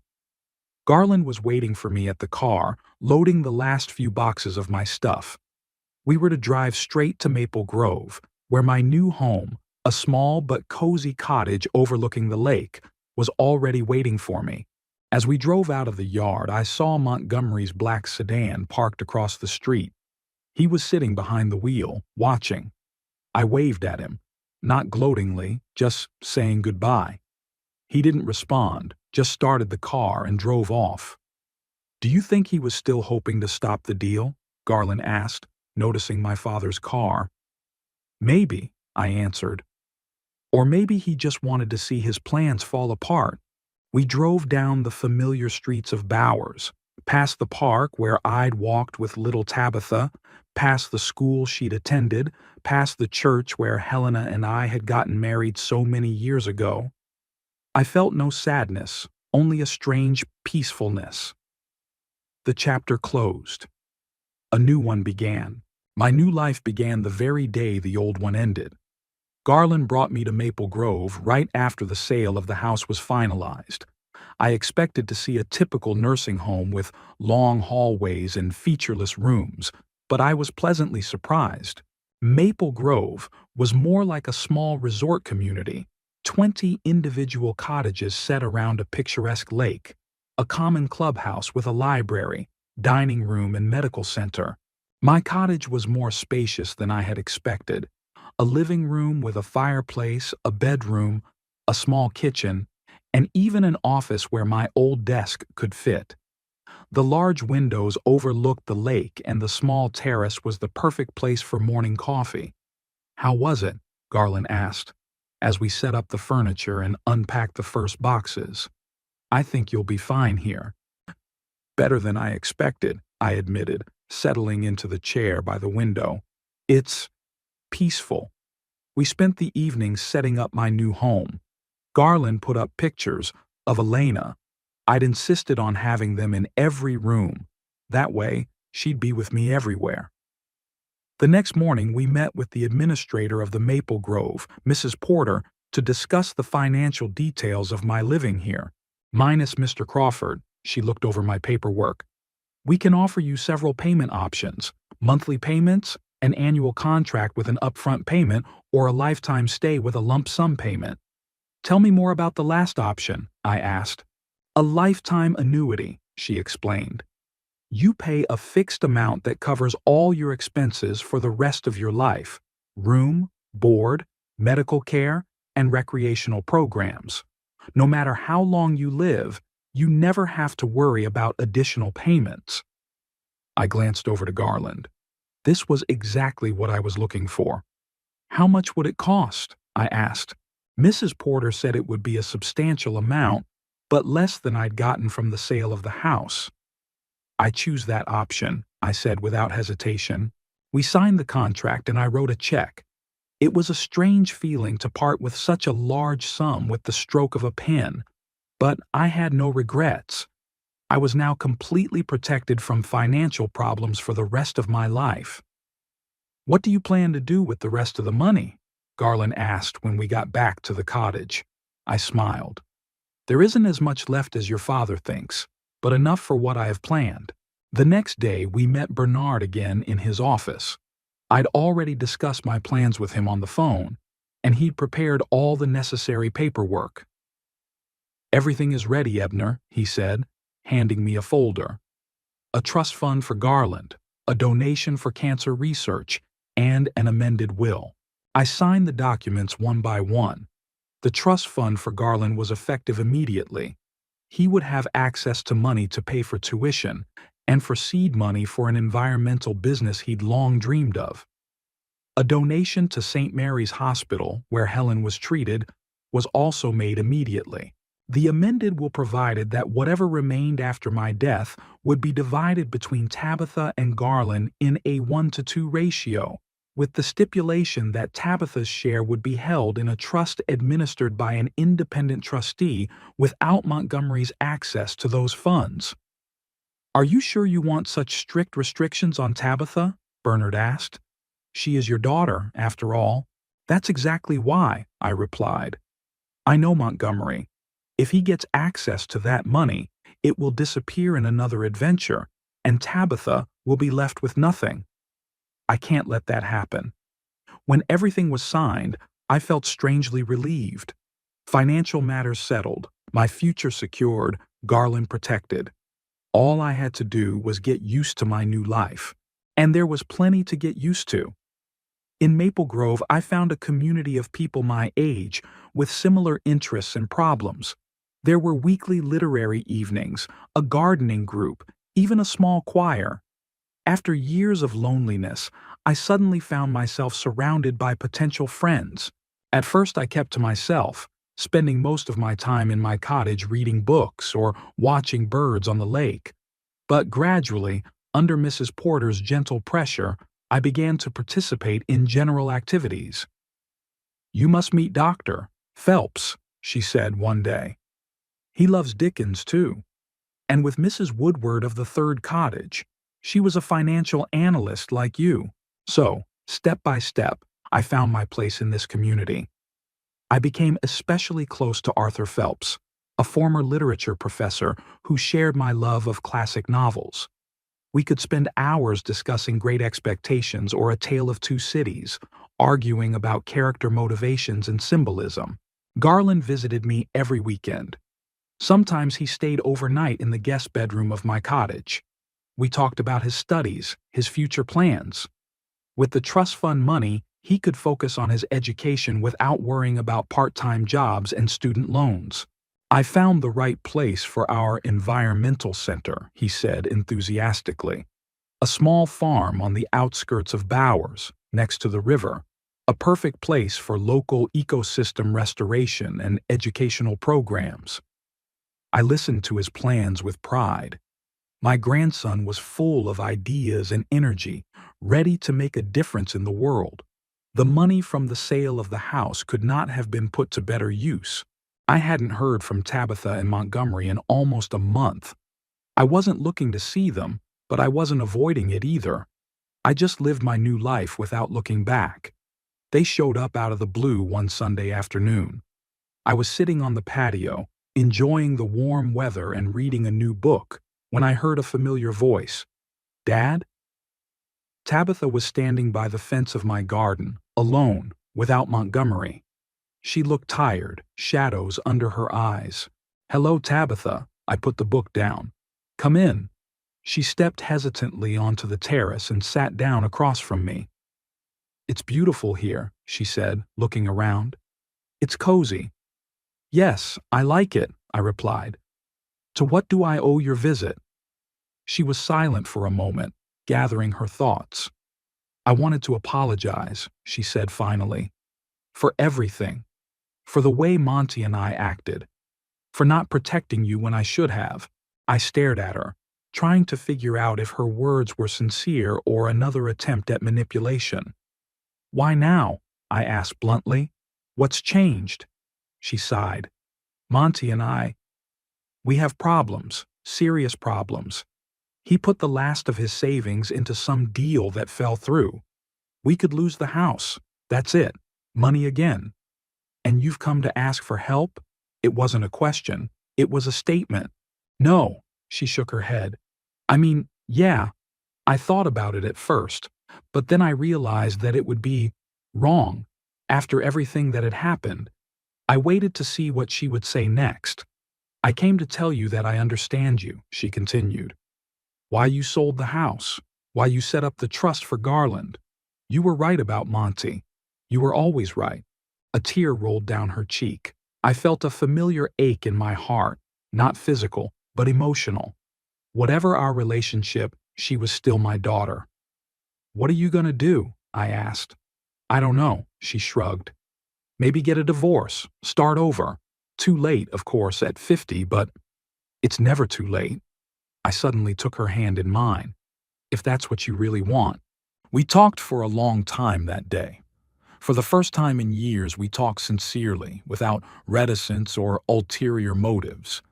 Garland was waiting for me at the car, loading the last few boxes of my stuff. We were to drive straight to Maple Grove, where my new home, a small but cozy cottage overlooking the lake, was already waiting for me. As we drove out of the yard, I saw Montgomery's black sedan parked across the street. He was sitting behind the wheel, watching. I waved at him, not gloatingly, just saying goodbye. He didn't respond, just started the car and drove off. "Do you think he was still hoping to stop the deal?" Garland asked, noticing my father's car. "Maybe," I answered. "Or maybe he just wanted to see his plans fall apart." We drove down the familiar streets of Bowers, past the park where I'd walked with little Tabitha, past the school she'd attended, past the church where Helena and I had gotten married so many years ago. I felt no sadness, only a strange peacefulness. The chapter closed. A new one began. My new life began the very day the old one ended. Garland brought me to Maple Grove right after the sale of the house was finalized. I expected to see a typical nursing home with long hallways and featureless rooms, but I was pleasantly surprised. Maple Grove was more like a small resort community, 20 individual cottages set around a picturesque lake, a common clubhouse with a library, dining room, and medical center. My cottage was more spacious than I had expected. A living room with a fireplace, a bedroom, a small kitchen, and even an office where my old desk could fit. The large windows overlooked the lake, and the small terrace was the perfect place for morning coffee. "How was it?" Garland asked, as we set up the furniture and unpacked the first boxes. "I think you'll be fine here." "Better than I expected," I admitted, settling into the chair by the window. "It's peaceful." We spent the evening setting up my new home. Garland put up pictures of Elena. I'd insisted on having them in every room. That way, she'd be with me everywhere. The next morning, we met with the administrator of the Maple Grove, Mrs. Porter, to discuss the financial details of my living here. "Minus Mr. Crawford," she looked over my paperwork. "We can offer you several payment options: monthly payments, an annual contract with an upfront payment, or a lifetime stay with a lump sum payment." "Tell me more about the last option," I asked. "A lifetime annuity," she explained. "You pay a fixed amount that covers all your expenses for the rest of your life: room, board, medical care, and recreational programs. No matter how long you live, you never have to worry about additional payments." I glanced over to Garland. This was exactly what I was looking for. "How much would it cost?" I asked. Mrs. Porter said it would be a substantial amount, but less than I'd gotten from the sale of the house. "I choose that option," I said without hesitation. We signed the contract and I wrote a check. It was a strange feeling to part with such a large sum with the stroke of a pen, but I had no regrets. I was now completely protected from financial problems for the rest of my life. "What do you plan to do with the rest of the money?" Garland asked when we got back to the cottage. I smiled. "There isn't as much left as your father thinks, but enough for what I have planned." The next day, we met Bernard again in his office. I'd already discussed my plans with him on the phone, and he'd prepared all the necessary paperwork. "Everything is ready, Ebner," he said, handing me a folder. "A trust fund for Garland, a donation for cancer research, and an amended will." I signed the documents one by one. The trust fund for Garland was effective immediately. He would have access to money to pay for tuition and for seed money for an environmental business he'd long dreamed of. A donation to St. Mary's Hospital, where Helen was treated, was also made immediately. The amended will provided that whatever remained after my death would be divided between Tabitha and Garland in a 1-to-2 ratio, with the stipulation that Tabitha's share would be held in a trust administered by an independent trustee without Montgomery's access to those funds. "Are you sure you want such strict restrictions on Tabitha?" Bernard asked. "She is your daughter, after all." "That's exactly why," I replied. "I know Montgomery. If he gets access to that money, it will disappear in another adventure, and Tabitha will be left with nothing. I can't let that happen." When everything was signed, I felt strangely relieved. Financial matters settled, my future secured, Garland protected. All I had to do was get used to my new life. And there was plenty to get used to. In Maple Grove, I found a community of people my age with similar interests and problems. There were weekly literary evenings, a gardening group, even a small choir. After years of loneliness, I suddenly found myself surrounded by potential friends. At first I kept to myself, spending most of my time in my cottage reading books or watching birds on the lake. But gradually, under Mrs. Porter's gentle pressure, I began to participate in general activities. "You must meet Dr. Phelps," she said one day. He loves Dickens, too. And with Mrs. Woodward of the Third Cottage, she was a financial analyst like you. So, step by step, I found my place in this community. I became especially close to Arthur Phelps, a former literature professor who shared my love of classic novels. We could spend hours discussing Great Expectations or A Tale of Two Cities, arguing about character motivations and symbolism. Garland visited me every weekend. Sometimes he stayed overnight in the guest bedroom of my cottage. We talked about his studies, his future plans. With the trust fund money, he could focus on his education without worrying about part-time jobs and student loans. I found the right place for our environmental center, he said enthusiastically. A small farm on the outskirts of Bowers, next to the river. A perfect place for local ecosystem restoration and educational programs. I listened to his plans with pride. My grandson was full of ideas and energy, ready to make a difference in the world. The money from the sale of the house could not have been put to better use. I hadn't heard from Tabitha and Montgomery in almost a month. I wasn't looking to see them, but I wasn't avoiding it either. I just lived my new life without looking back. They showed up out of the blue one Sunday afternoon. I was sitting on the patio, enjoying the warm weather and reading a new book, when I heard a familiar voice. "Dad?" Tabitha was standing by the fence of my garden, alone, without Montgomery. She looked tired, shadows under her eyes. "Hello, Tabitha." I put the book down. "Come in." She stepped hesitantly onto the terrace and sat down across from me. "It's beautiful here," she said, looking around. "It's cozy." "Yes, I like it," I replied. "To what do I owe your visit?" She was silent for a moment, gathering her thoughts. "I wanted to apologize," she said finally. "For everything. For the way Monty and I acted. For not protecting you when I should have." I stared at her, trying to figure out if her words were sincere or another attempt at manipulation. "Why now?" I asked bluntly. "What's changed?" She sighed. "Monty and we have problems, serious problems. He put the last of his savings into some deal that fell through. We could lose the house. That's it. Money again. And you've come to ask for help?" It wasn't a question. It was a statement. "No," she shook her head. "I mean, yeah, I thought about it at first, but then I realized that it would be wrong after everything that had happened. I waited to see what she would say next. I came to tell you that I understand you," she continued. "Why you sold the house, why you set up the trust for Garland. You were right about Monty. You were always right." A tear rolled down her cheek. I felt a familiar ache in my heart, not physical, but emotional. Whatever our relationship, she was still my daughter. "What are you going to do?" I asked. "I don't know," she shrugged. "Maybe get a divorce, start over. Too late, of course, at 50, but it's never too late." I suddenly took her hand in mine. "If that's what you really want." We talked for a long time that day. For the first time in years, we talked sincerely, without reticence or ulterior motives.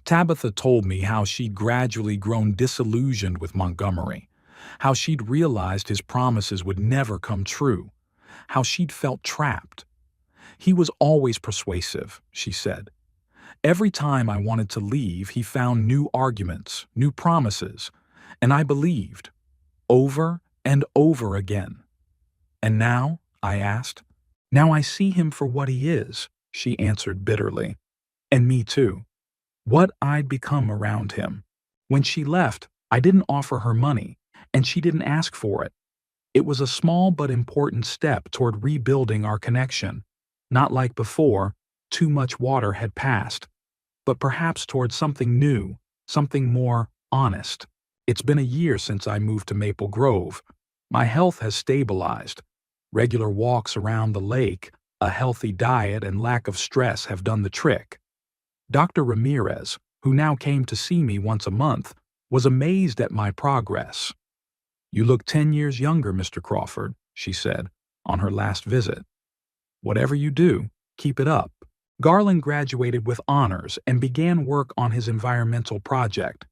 Tabitha told me how she'd gradually grown disillusioned with Montgomery, how she'd realized his promises would never come true, how she'd felt trapped. "He was always persuasive," she said. "Every time I wanted to leave, he found new arguments, new promises, and I believed, over and over again." "And now?" I asked. "Now I see him for what he is," she answered bitterly. "And me too. What I'd become around him." When she left, I didn't offer her money, and she didn't ask for it. It was a small but important step toward rebuilding our connection. Not like before, too much water had passed, but perhaps toward something new, something more honest. It's been a year since I moved to Maple Grove. My health has stabilized. Regular walks around the lake, a healthy diet, and lack of stress have done the trick. Dr. Ramirez, who now came to see me once a month, was amazed at my progress. "You look 10 years younger, Mr. Crawford," she said, on her last visit. "Whatever you do, keep it up." Garland graduated with honors and began work on his environmental project.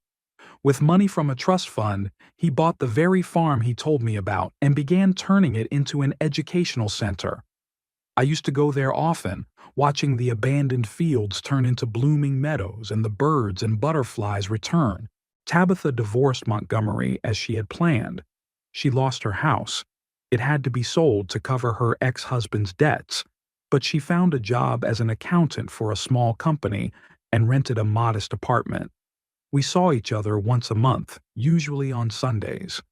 With money from a trust fund, he bought the very farm he told me about and began turning it into an educational center. I used to go there often, watching the abandoned fields turn into blooming meadows and the birds and butterflies return. Tabitha divorced Montgomery as she had planned. She lost her house. It had to be sold to cover her ex-husband's debts, but she found a job as an accountant for a small company and rented a modest apartment. We saw each other once a month, usually on Sundays.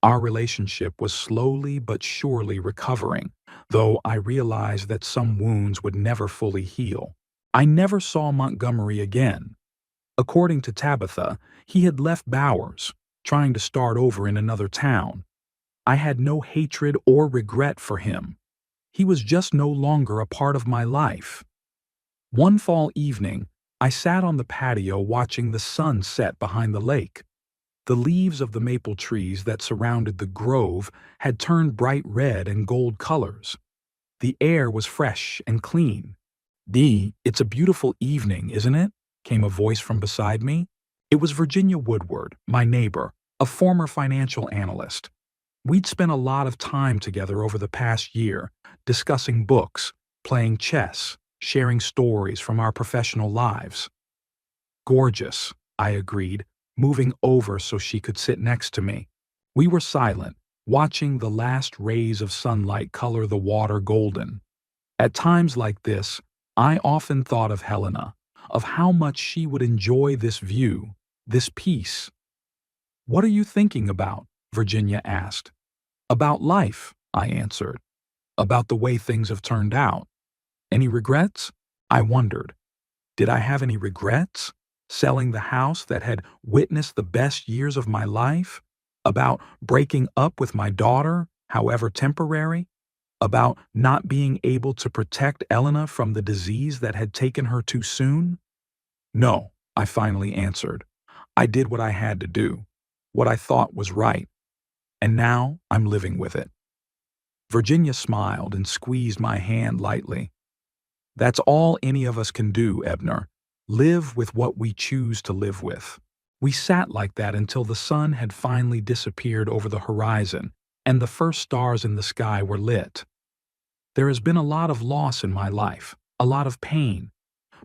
Our relationship was slowly but surely recovering, though I realized that some wounds would never fully heal. I never saw Montgomery again. According to Tabitha, he had left Bowers, trying to start over in another town. I had no hatred or regret for him. He was just no longer a part of my life. One fall evening, I sat on the patio watching the sun set behind the lake. The leaves of the maple trees that surrounded the grove had turned bright red and gold colors. The air was fresh and clean. "Dee, it's a beautiful evening, isn't it?" came a voice from beside me. It was Virginia Woodward, my neighbor, a former financial analyst. We'd spent a lot of time together over the past year, discussing books, playing chess, sharing stories from our professional lives. "Gorgeous," I agreed, moving over so she could sit next to me. We were silent, watching the last rays of sunlight color the water golden. At times like this, I often thought of Helena, of how much she would enjoy this view, this peace. "What are you thinking about?" Virginia asked. "About life," I answered. "About the way things have turned out. Any regrets?" I wondered. Did I have any regrets? Selling the house that had witnessed the best years of my life? About breaking up with my daughter, however temporary? About not being able to protect Elena from the disease that had taken her too soon? "No," I finally answered. "I did what I had to do, what I thought was right, and now I'm living with it." Virginia smiled and squeezed my hand lightly. "That's all any of us can do, Ebner. Live with what we choose to live with." We sat like that until the sun had finally disappeared over the horizon and the first stars in the sky were lit. There has been a lot of loss in my life, a lot of pain,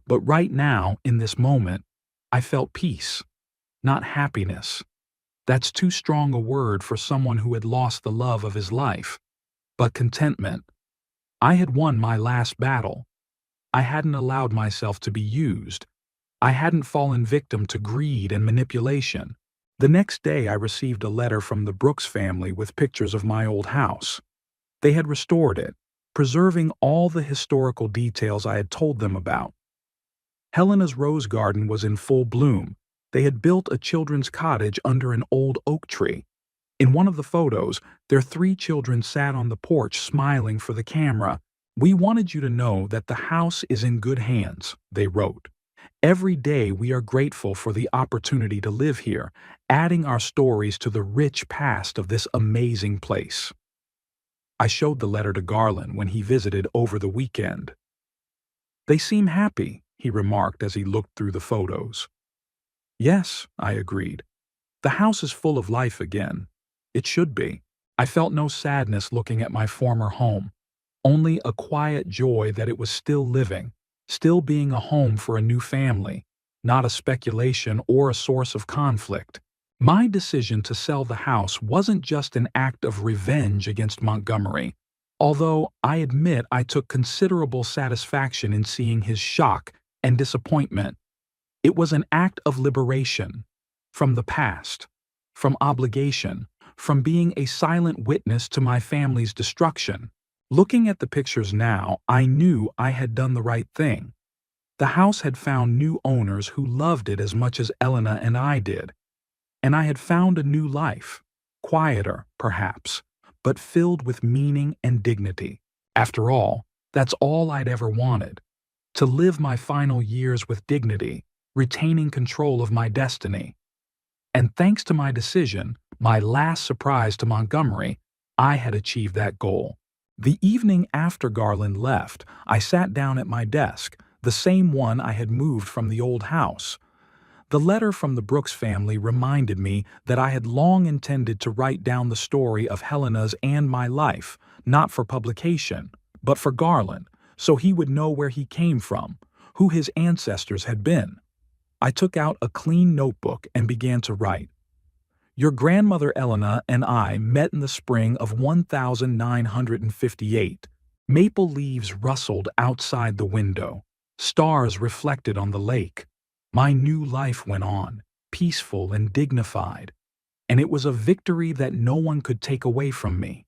but right now, in this moment, I felt peace, not happiness. That's too strong a word for someone who had lost the love of his life, but contentment. I had won my last battle. I hadn't allowed myself to be used. I hadn't fallen victim to greed and manipulation. The next day, I received a letter from the Brooks family with pictures of my old house. They had restored it, preserving all the historical details I had told them about. Helena's rose garden was in full bloom. They had built a children's cottage under an old oak tree. In one of the photos, their 3 children sat on the porch smiling for the camera. "We wanted you to know that the house is in good hands," they wrote. "Every day we are grateful for the opportunity to live here, adding our stories to the rich past of this amazing place." I showed the letter to Garland when he visited over the weekend. "They seem happy," he remarked as he looked through the photos. "Yes," I agreed. "The house is full of life again. It should be." I felt no sadness looking at my former home, only a quiet joy that it was still living, still being a home for a new family, not a speculation or a source of conflict. My decision to sell the house wasn't just an act of revenge against Montgomery, although I admit I took considerable satisfaction in seeing his shock and disappointment. It was an act of liberation from the past, from obligation, from being a silent witness to my family's destruction. Looking at the pictures now, I knew I had done the right thing. The house had found new owners who loved it as much as Elena and I did. And I had found a new life, quieter, perhaps, but filled with meaning and dignity. After all, that's all I'd ever wanted. To live my final years with dignity, retaining control of my destiny. And thanks to my decision, my last surprise to Montgomery, I had achieved that goal. The evening after Garland left, I sat down at my desk, the same one I had moved from the old house. The letter from the Brooks family reminded me that I had long intended to write down the story of Helena's and my life, not for publication, but for Garland, so he would know where he came from, who his ancestors had been. I took out a clean notebook and began to write. Your grandmother Elena and I met in the spring of 1958. Maple leaves rustled outside the window. Stars reflected on the lake. My new life went on, peaceful and dignified, and it was a victory that no one could take away from me.